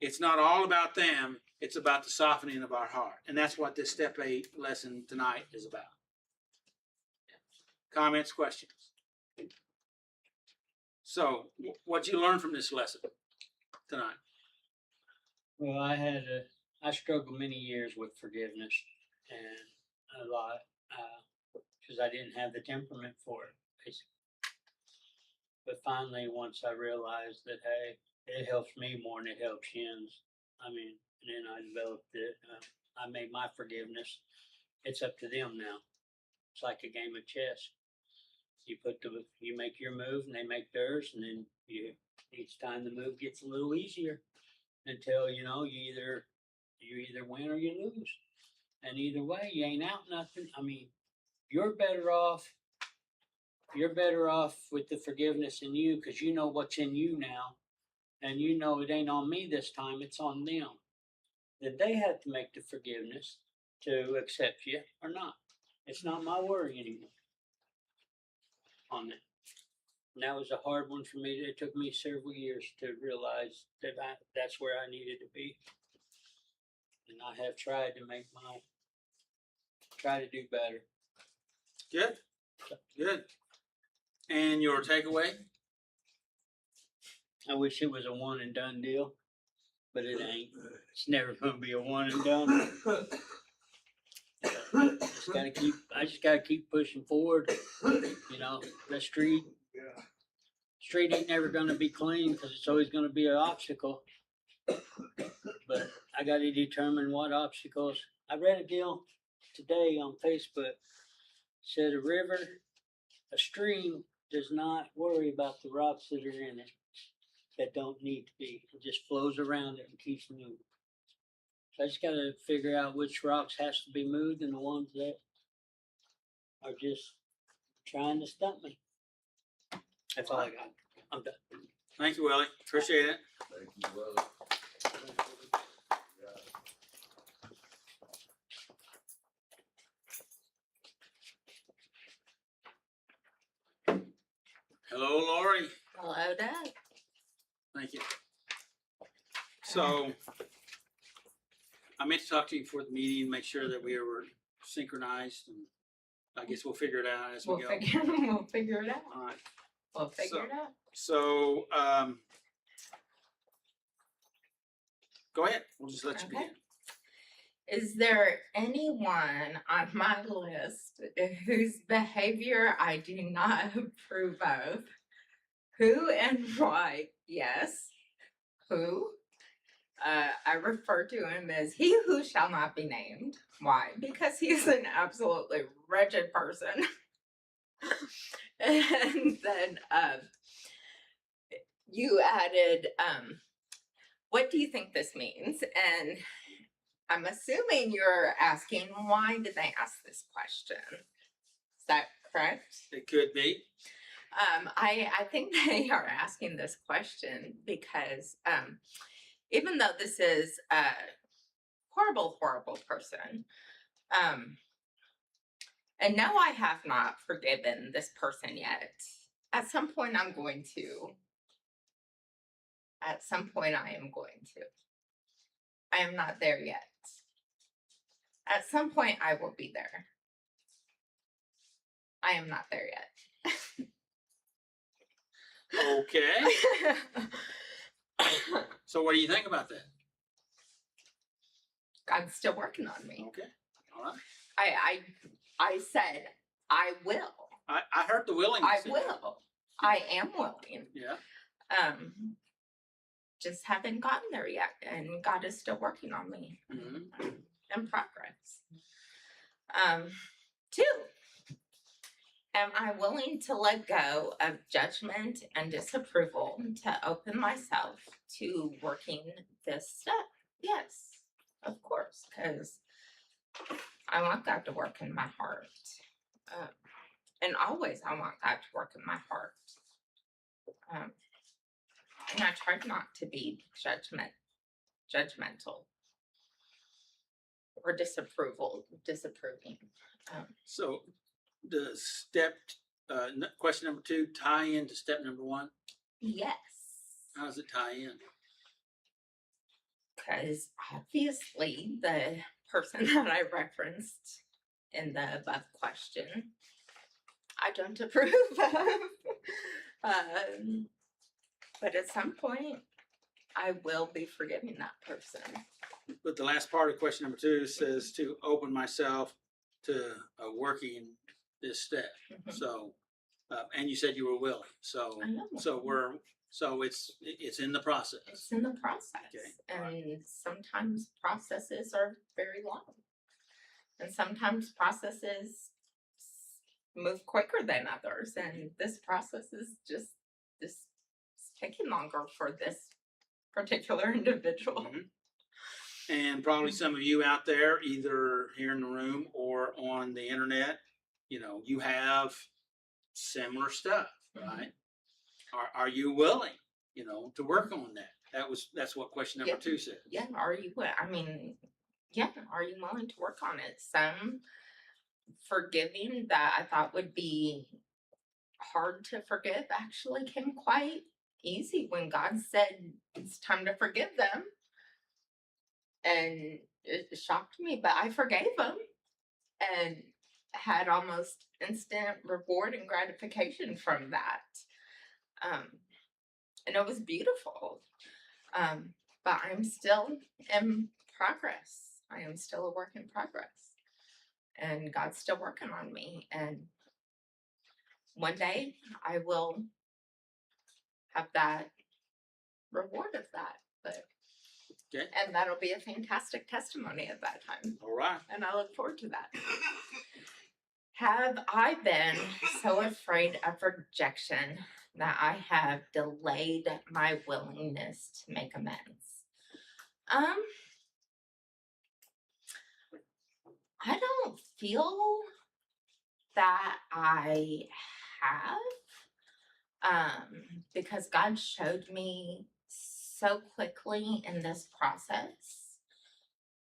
It's not all about them, it's about the softening of our heart. And that's what this step 8 lesson tonight is about. Comments, questions? So, what'd you learn from this lesson tonight? Well, I struggled many years with forgiveness and a lot, because I didn't have the temperament for it, basically. But finally, once I realized that, hey, it helps me more than it helps Jens. I mean, and then I developed it. I made my forgiveness. It's up to them now. It's like a game of chess. You make your move and they make theirs, and then each time the move gets a little easier until, you either win or you lose. And either way, you ain't out nothing. I mean, you're better off with the forgiveness in you, because you know what's in you now. And you know it ain't on me this time, it's on them. That they have to make the forgiveness to accept you or not. It's not my worry anymore on that. And that was a hard one for me. It took me several years to realize that that's where I needed to be. And I have tried to try to do better. Good, good. And your takeaway? I wish it was a one and done deal, but it ain't. It's never gonna be a one and done. I just gotta keep pushing forward. The street ain't never gonna be clean, because it's always gonna be an obstacle. But I gotta determine what obstacles. I read a deal today on Facebook. Said a stream does not worry about the rocks that are in it that don't need to be. It just flows around it and keeps moving. So I just gotta figure out which rocks has to be moved and the ones that are just trying to stump me. That's all I got. I'm done. Thank you, Willie. Appreciate it. Thank you, brother. Hello, Lori. Hello, Doug. Thank you. So, I meant to talk to you before the meeting, make sure that we were synchronized, and I guess we'll figure it out as we go. We'll figure it out. All right. We'll figure So- it out. So, go ahead. We'll just let you Okay. begin. Is there anyone on my list whose behavior I do not approve of? Who and why? Yes. Who? I refer to him as he who shall not be named. Why? Because he's an absolutely wretched person. And then you added, what do you think this means? And I'm assuming you're asking, why did they ask this question? Is that correct? It could be. I think they are asking this question because even though this is a horrible, horrible person, and no, I have not forgiven this person yet. At some point, I'm going to. At some point, I am going to. I am not there yet. At some point, I will be there. I am not there yet. Okay. So what do you think about that? God's still working on me. Okay. All right. I said I will. I heard the willingness. I will. I am willing. Yeah. Just haven't gotten there yet, and God is still working on me. Mm-hmm. In progress. 2, am I willing to let go of judgment and disapproval to open myself to working this step? Yes, of course, because I want God to work in my heart. And always I want God to work in my heart. And I try not to be judgmental. Or disapproving. So does question number 2 tie into step number 1? Yes. How does it tie in? Because obviously the person that I referenced in the above question, I don't approve of. But at some point, I will be forgiving that person. But the last part of question number 2 says to open myself to working this step. Mhm. So, and you said you were willing. So, I know. it's in the process. It's in the process. Okay, all And sometimes processes are very long. And sometimes processes move quicker than others. And this process is just this it's taking longer for this particular individual. Mhm. And probably some of you out there, either here in the room or on the internet, you have similar stuff, right? Are you willing, to work on that? That's what question number Yeah. 2 said. Yeah, are you are you willing to work on it? Some forgiving that I thought would be hard to forgive actually came quite easy when God said it's time to forgive them. And it shocked me, but I forgave them and had almost instant reward and gratification from that. And it was beautiful. But I'm still in progress. I am still a work in progress. And God's still working on me. And one day I will have that reward of that. But Okay. and that'll be a fantastic testimony at that time. All right. And I look forward to that. Have I been so afraid of rejection that I have delayed my willingness to make amends? I don't feel that I have, because God showed me so quickly in this process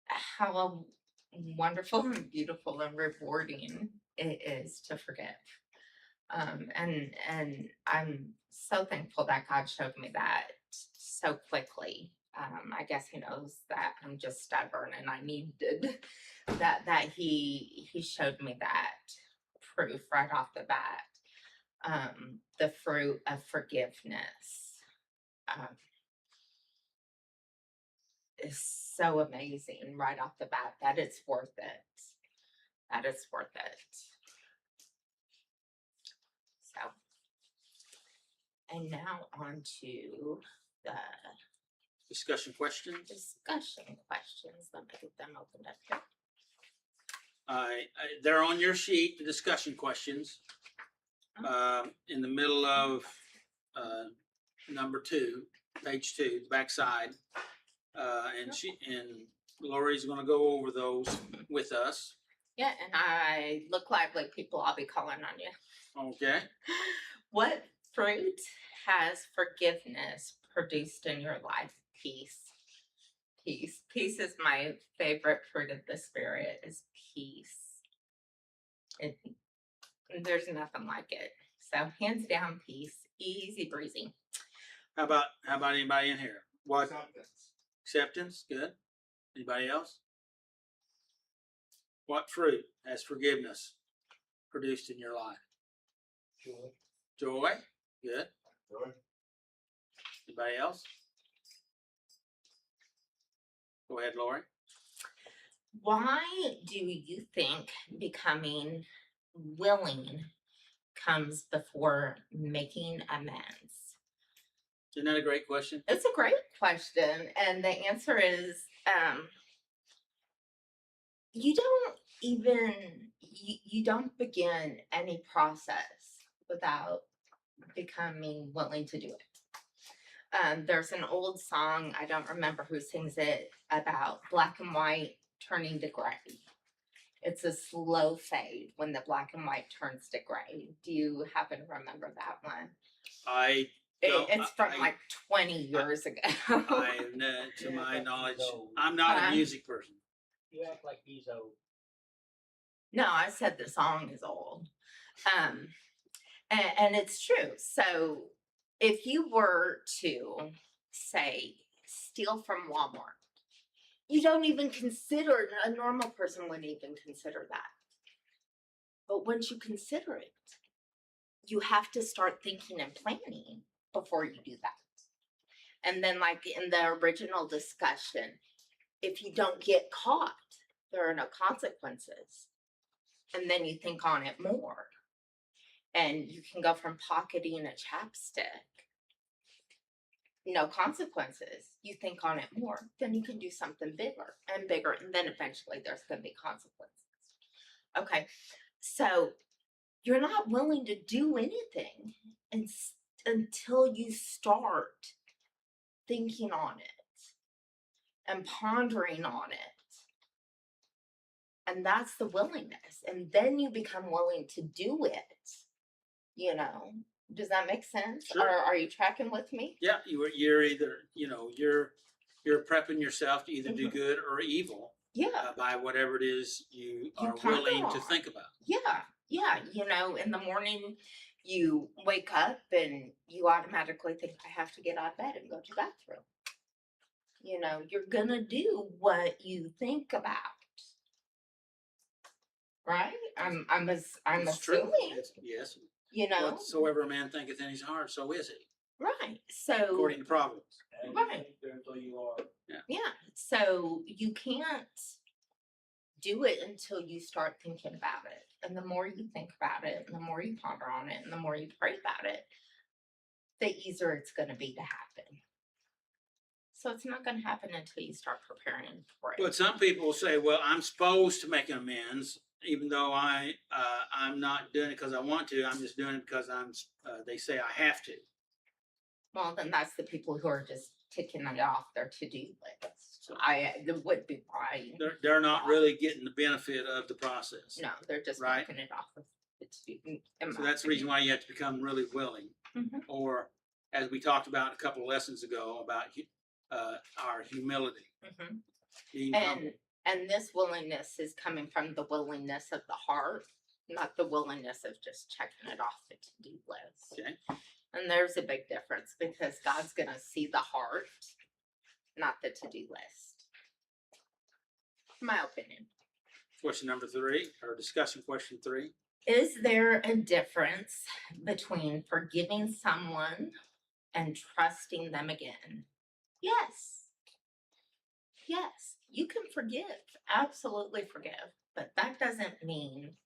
how wonderful and beautiful and rewarding it is to forgive. And I'm so thankful that God showed me that so quickly. I guess he knows that I'm just stubborn and I needed that he showed me that proof right off the bat. The fruit of forgiveness is so amazing right off the bat that it's worth it. That it's worth it. So, and now on to the Discussion questions. discussion questions. Let me get them opened up here. They're on your sheet, the discussion questions. In the middle of number 2, page 2, the backside. And Lori's going to go over those with us. Yeah, and I look lively, people. I'll be calling on you. Okay. What fruit has forgiveness produced in your life? Peace. Peace. Peace is my favorite fruit of the spirit. Is peace. There's nothing like it. So hands down, peace. Easy breezy. How about anybody in here? What? Acceptance. Acceptance. Good. Anybody else? What fruit has forgiveness produced in your life? Joy. Joy. Good. Joy. Anybody else? Go ahead, Lori. Why do you think becoming willing comes before making amends? Isn't that a great question? It's a great question, and the answer is you don't begin any process without becoming willing to do it. There's an old song, I don't remember who sings it, about black and white turning to gray. It's a slow fade when the black and white turns to gray. Do you happen to remember that one? It's from like 20 years ago. To my knowledge, I'm not a music person. You act like he's old. No, I said the song is old. And it's true. So if you were to say steal from Walmart you don't even consider, a normal person wouldn't even consider that. But once you consider it, you have to start thinking and planning before you do that. And then, like in the original discussion, if you don't get caught, there are no consequences. And then you think on it more. And you can go from pocketing a chapstick, no consequences. You think on it more, then you can do something bigger and bigger. And then eventually there's going to be consequences. Okay. So you're not willing to do anything until you start thinking on it and pondering on it. And that's the willingness. And then you become willing to do it. You know, does that make sense? Sure. Or are you tracking with me? Yeah, you're either, you're prepping yourself to either do good or evil Yeah. by whatever it is you are ponder willing to on. think about. Yeah. Yeah. You know, in the morning you wake up and you automatically think, I have to get out of bed and go to the bathroom. You know, you're gonna do what you think about. Right? I'm It's true. assuming, Yes. you know. Whatsoever a man thinketh in his heart, so is he, Right. So according to Proverbs. And you Right. think there until you are. yeah. So you can't do it until you start thinking about it. And the more you think about it, and the more you ponder on it, and the more you pray about it, the easier it's going to be to happen. So it's not going to happen until you start preparing for it. But some people will say, well, I'm supposed to make amends, even though I'm not doing it because I want to. I'm just doing it because they say I have to. Well, then that's the people who are just ticking it off their to-do list. That would be why. They're not really getting the benefit of the process. No, they're just Right. making it off of the to-do. So that's the reason why you have to become really willing. Mhm. Or, as we talked about a couple of lessons ago, about our humility. Mhm. Being humble. And this willingness is coming from the willingness of the heart, not the willingness of just checking it off the to-do list. Okay. And there's a big difference because God's going to see the heart, not the to-do list. My opinion. Question number 3, or discussion question 3. Is there a difference between forgiving someone and trusting them again? Yes. Yes, you can forgive, absolutely forgive, but that doesn't mean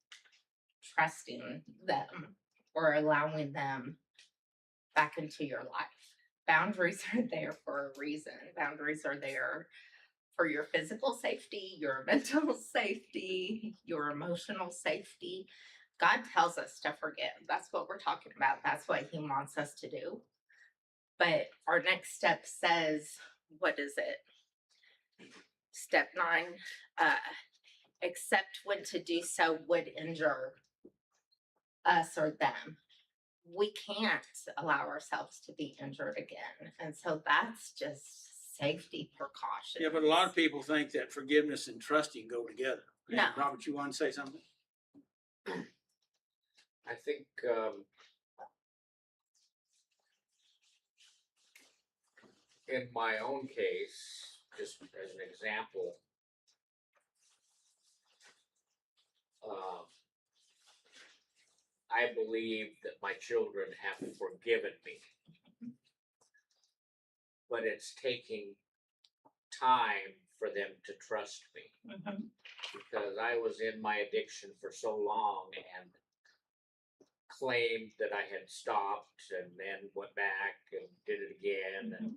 trusting them or allowing them back into your life. Boundaries are there for a reason. Boundaries are there for your physical safety, your mental safety, your emotional safety. God tells us to forgive. That's what we're talking about. That's what He wants us to do. But our next step says, what is it? Step 9, except when to do so would injure us or them. We can't allow ourselves to be injured again. And so that's just safety precautions. Yeah, but a lot of people think that forgiveness and trusting go together. No. Robert, you want to say something? I think in my own case, just as an example, I believe that my children have forgiven me, but it's taking time for them to trust me because I was in my addiction for so long and claimed that I had stopped and then went back and did it again. And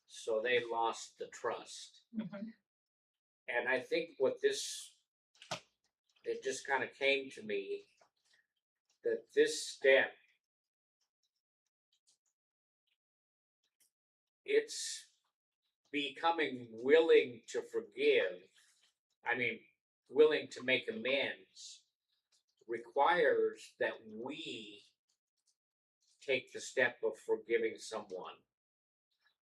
so they lost the trust. And I think it just kind of came to me that this step, it's becoming willing to forgive, willing to make amends, requires that we take the step of forgiving someone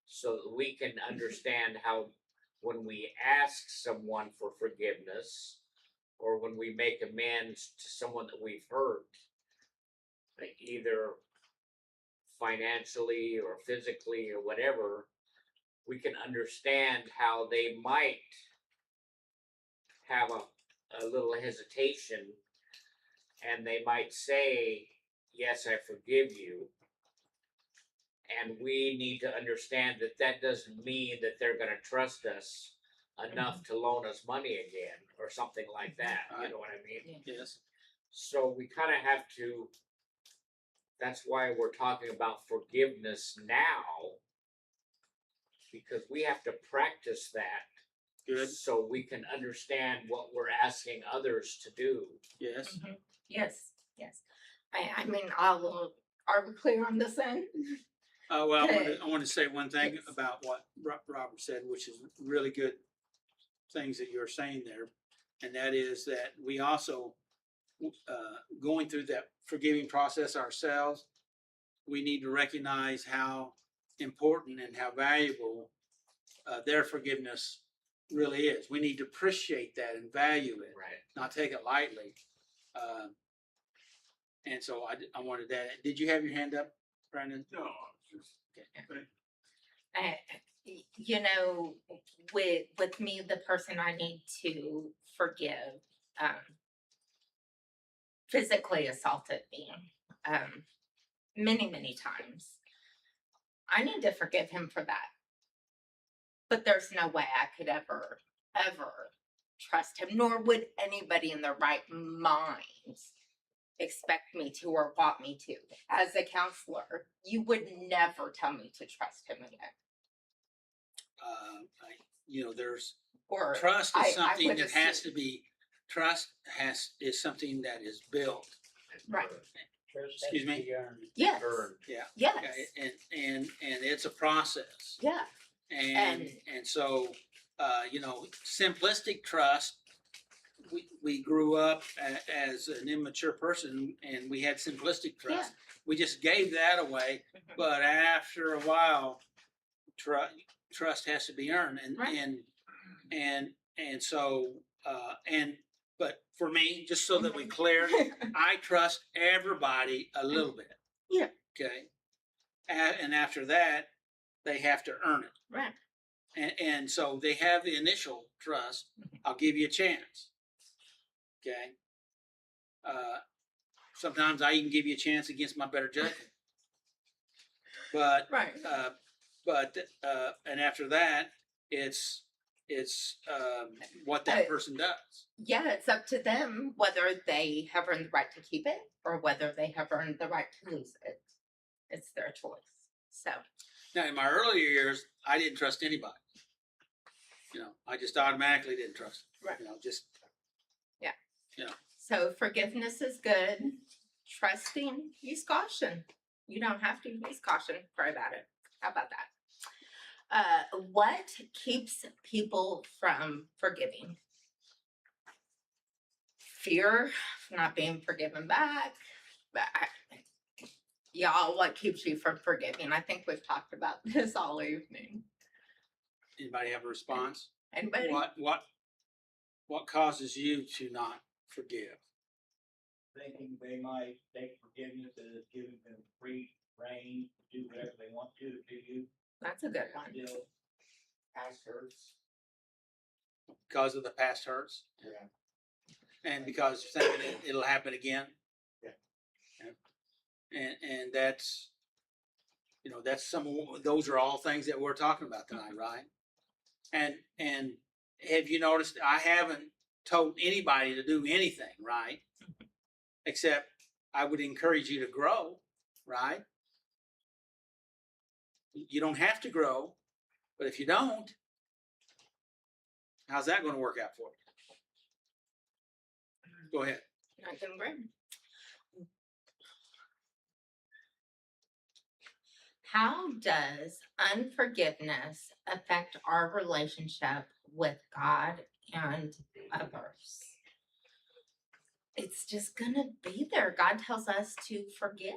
so that we can understand how when we ask someone for forgiveness or when we make amends to someone that we've hurt, either financially or physically or whatever, we can understand how they might have a little hesitation, and they might say, yes, I forgive you. And we need to understand that that doesn't mean that they're gonna trust us enough to loan us money again, or something like that, you know what I mean? Yes. So we kinda have to, that's why we're talking about forgiveness now. Because we have to practice that. Good. So we can understand what we're asking others to do. Yes. Yes, yes. I mean, are we clear on this end? Well, I Good. want to say one thing Yes. about what Robert said, which is really good things that you're saying there. And that is that we also, going through that forgiving process ourselves, we need to recognize how important and how valuable their forgiveness really is. We need to appreciate that and value it, Right. not take it lightly. And so I wanted that. Did you have your hand up, Brandon? No, just. You know, with me, the person I need to forgive, physically assaulted me, many times. I need to forgive him for that. But there's no way I could ever trust him, nor would anybody in their right mind expect me to or want me to. As a counselor, you would never tell me to trust him again. There's Or trust I is something would that has assume- to be, is something that is built. Right. Excuse me? Yes. Yeah. Yes. And it's a process. Yeah. And so, simplistic trust, we grew up as an immature person and we had simplistic trust. We just gave that away, Mhm. but after a while, trust has to be earned. Right. But for me, just so that we clear, I trust everybody a little bit. Yeah. Okay. And after that, they have to earn it. Right. And so they have the initial trust. I'll give you a chance. Okay. Sometimes I even give you a chance against my better judgment. But Right. And after that, it's what that person does. Yeah, it's up to them whether they have earned the right to keep it or whether they have earned the right to lose it. It's their choice. So Now, in my earlier years, I didn't trust anybody. I just automatically didn't trust. Right. So forgiveness is good. Trusting, use caution. You don't have to use caution. Pray about it. How about that? What keeps people from forgiving? Fear of not being forgiven back. Y'all, what keeps you from forgiving? I think we've talked about this all evening. Anybody have a response? Anybody? What causes you to not forgive? Thinking they might take forgiveness as giving them free reign to do whatever they want to you. That's a good one. Still, Past hurts. Because of the past hurts? Yeah. And because you're thinking it'll happen again? Yeah. And that's, those are all things that we're talking about tonight, right? And have you noticed, I haven't told anybody to do anything, right? Except I would encourage you to grow, right? You don't have to grow, but if you don't, how's that going to work out for you? Go ahead. I can agree. How does unforgiveness affect our relationship with God and others? It's just gonna be there. God tells us to forgive,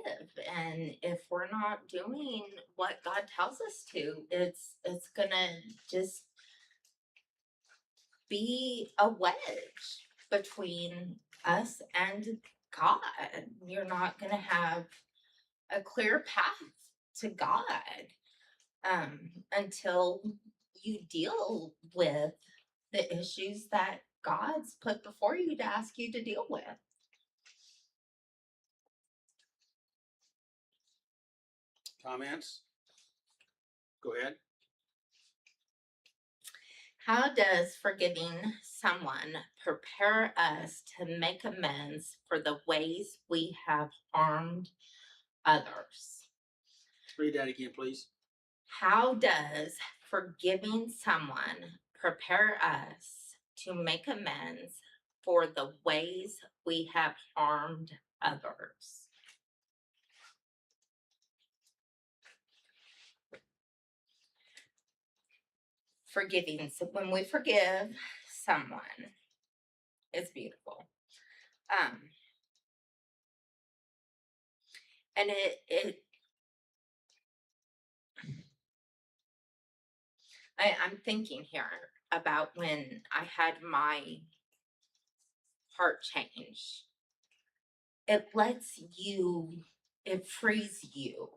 and if we're not doing what God tells us to, it's gonna just be a wedge between us and God. You're not gonna have a clear path to God until you deal with the issues that God's put before you to ask you to deal with. Comments? Go ahead. How does forgiving someone prepare us to make amends for the ways we have harmed others? Read that again, please. How does forgiving someone prepare us to make amends for the ways we have harmed others? Forgiving. So when we forgive someone, it's beautiful. And I'm thinking here about when I had my heart change. It lets you, it frees you.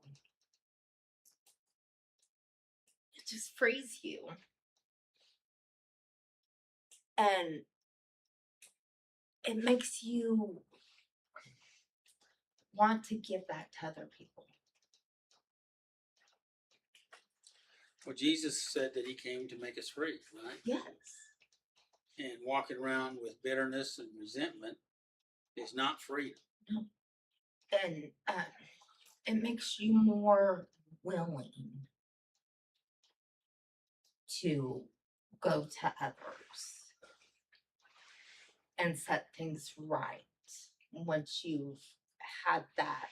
It just frees you. And it makes you want to give that to other people. Well, Jesus said that he came to make us free, right? Yes. And walking around with bitterness and resentment is not freedom. And it makes you more willing to go to others and set things right once you've had that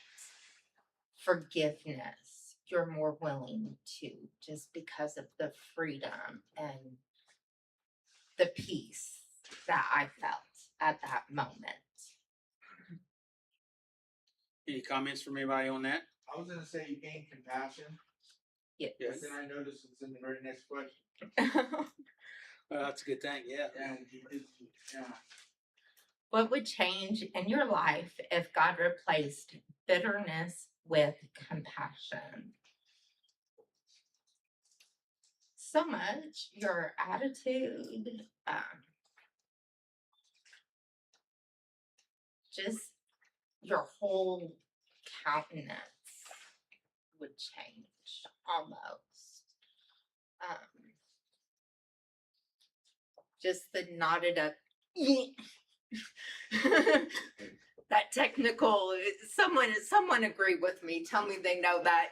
forgiveness. You're more willing to, just because of the freedom and the peace that I felt at that moment. Any comments from anybody on that? I was gonna say you gain compassion, Yes. but then I noticed it's in the very next question. Well, that's a good thing, yeah. And yeah. What would change in your life if God replaced bitterness with compassion? So much, your attitude, just your whole countenance would change almost. Just the knotted up that technical, someone agree with me, tell me they know that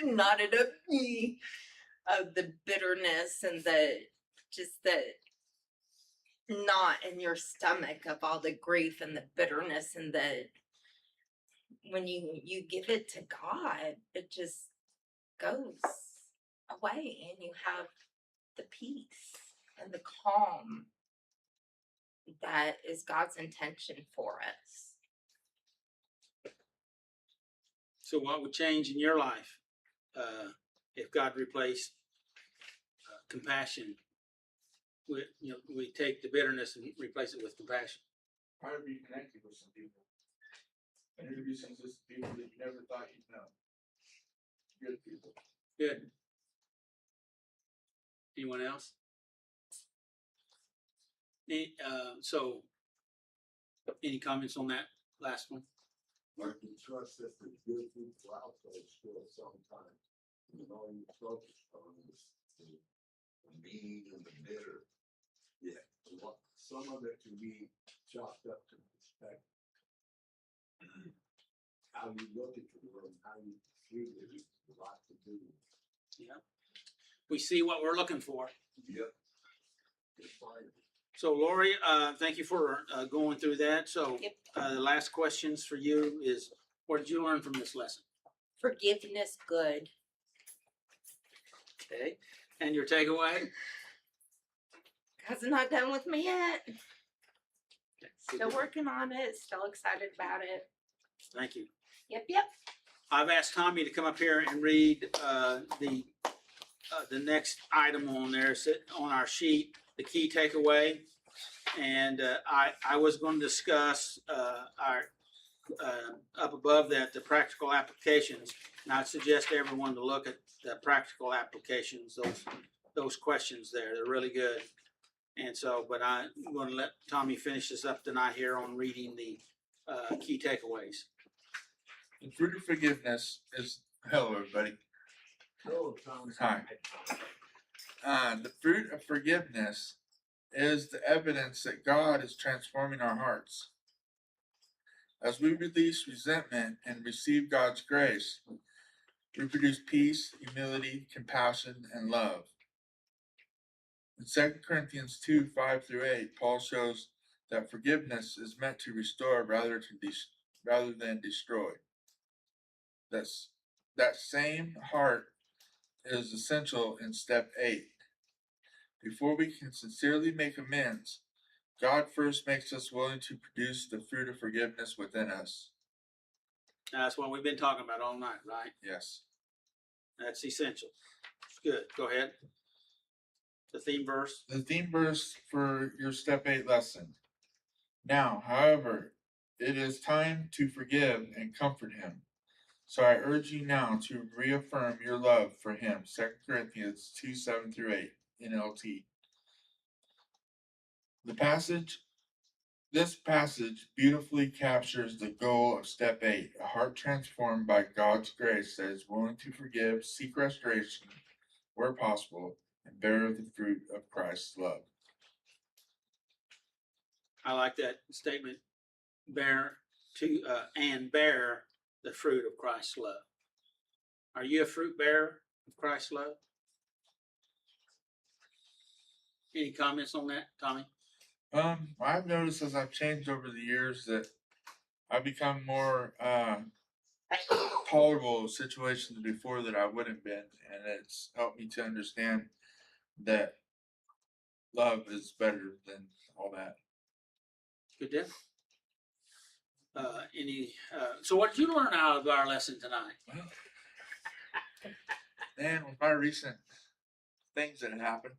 knotted up of the bitterness and the knot in your stomach of all the grief and the bitterness, and when you give it to God, it just goes away and you have the peace and the calm that is God's intention for us. So what would change in your life if God replaced compassion with, we take the bitterness and replace it with compassion? Probably be connected with some people. Introducing to some people that you never thought you'd know. Good people. Good. Anyone else? Any comments on that last one? But you trust that the good people out there still sometimes, you know, you focus on this, the mean and the bitter. Yeah, some of it can be chalked up to perspective. How you look at the world, how you treat it, is a lot to do. Yeah. We see what we're looking for. Yep. It's fine. So Lori, thank you for going through that. So Yep. The last questions for you is, what did you learn from this lesson? Forgiveness, good. Okay. And your takeaway? God's not done with me yet. Okay. Still working on it. Still excited about it. Thank you. Yep. I've asked Tommy to come up here and read the next item on there, on our sheet, the key takeaway. And I was going to discuss our up above that, the practical applications. And I'd suggest everyone to look at the practical applications, those questions there. They're really good. And so, but I'm gonna let Tommy finish this up tonight here on reading the key takeaways. The fruit of forgiveness is, hello everybody. Hello, Thomas. Hi. The fruit of forgiveness is the evidence that God is transforming our hearts. As we release resentment and receive God's grace, we produce peace, humility, compassion, and love. In 2 Corinthians 2:5-8, Paul shows that forgiveness is meant to restore rather than destroy. That same heart is essential in step 8. Before we can sincerely make amends, God first makes us willing to produce the fruit of forgiveness within us. That's what we've been talking about all night, right? Yes. That's essential. Good. Go ahead. The theme verse. The theme verse for your step 8 lesson. Now, however, it is time to forgive and comfort him. So I urge you now to reaffirm your love for him. 2 Corinthians 2:7-8 NLT. This passage beautifully captures the goal of step 8, a heart transformed by God's grace that is willing to forgive, seek restoration where possible, and bear the fruit of Christ's love. I like that statement. Bear the fruit of Christ's love. Are you a fruit bearer of Christ's love? Any comments on that, Tommy? I've noticed as I've changed over the years that I've become more tolerable of situations before that I wouldn't been, and it's helped me to understand that love is better than all that. Good deal. So what did you learn out of our lesson tonight? And with my recent things that have happened,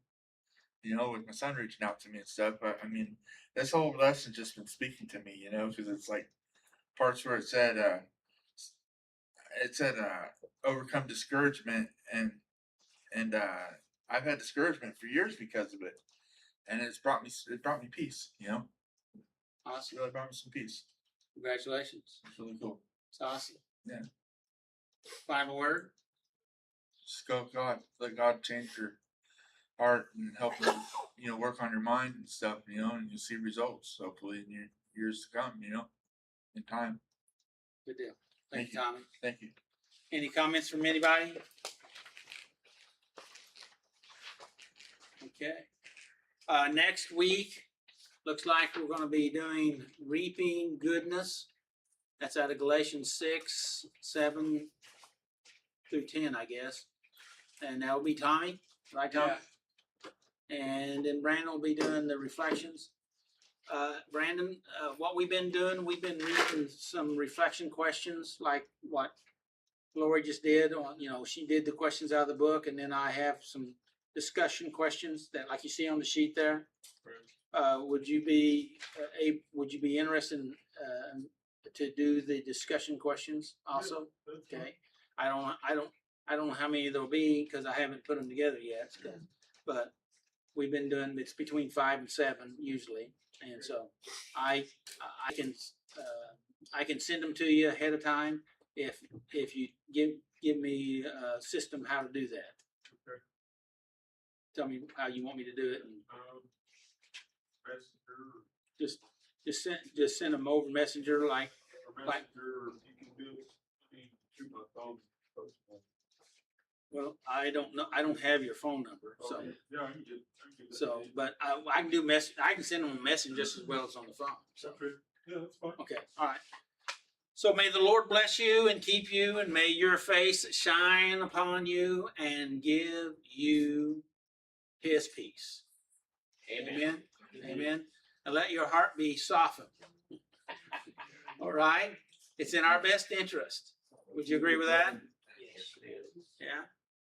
with my son reaching out to me and stuff, I mean, this whole lesson just been speaking to me, because it's like parts where it said overcome discouragement, and I've had discouragement for years because of it, and it brought me peace. It's Awesome. really brought me some peace. Congratulations. It's really cool. It's awesome. Yeah. Final word. Just go with God. Let God change your heart and help you, work on your mind and stuff, and you'll see results hopefully in your years to come, in time. Good deal. Thank you, Tommy. Thank you. Any comments from anybody? Okay. Next week, looks like we're going to be doing reaping goodness. That's out of Galatians 6:7-10, I guess. And that'll be Tommy, right, Tommy? Yeah. And then Brandon will be doing the reflections. Brandon, what we've been doing, we've been reading some reflection questions like what Lori just did. She did the questions out of the book, and then I have some discussion questions that, like you see on the sheet there. Would you be interested in, to do the discussion questions also? Okay. I don't know how many there'll be because I haven't put them together yet. But we've been doing, it's between 5 and 7 usually, and so I can send them to you ahead of time if you give me a system how to do that. Okay. Tell me how you want me to do it, and Messenger, just send them over Messenger like. or Messenger, you can do it through my phone. Well, I don't know. I don't have your phone number, so Okay. Yeah, I can get that. so. But I can do I can send them a message just as well as on the phone. So Okay. Yeah, that's fine. okay, all right. So may the Lord bless you and keep you, and may your face shine upon you and give you His peace. Amen. Amen. And let your heart be softened. All right. It's in our best interest. Would you agree with that? Yes, it is. Yeah.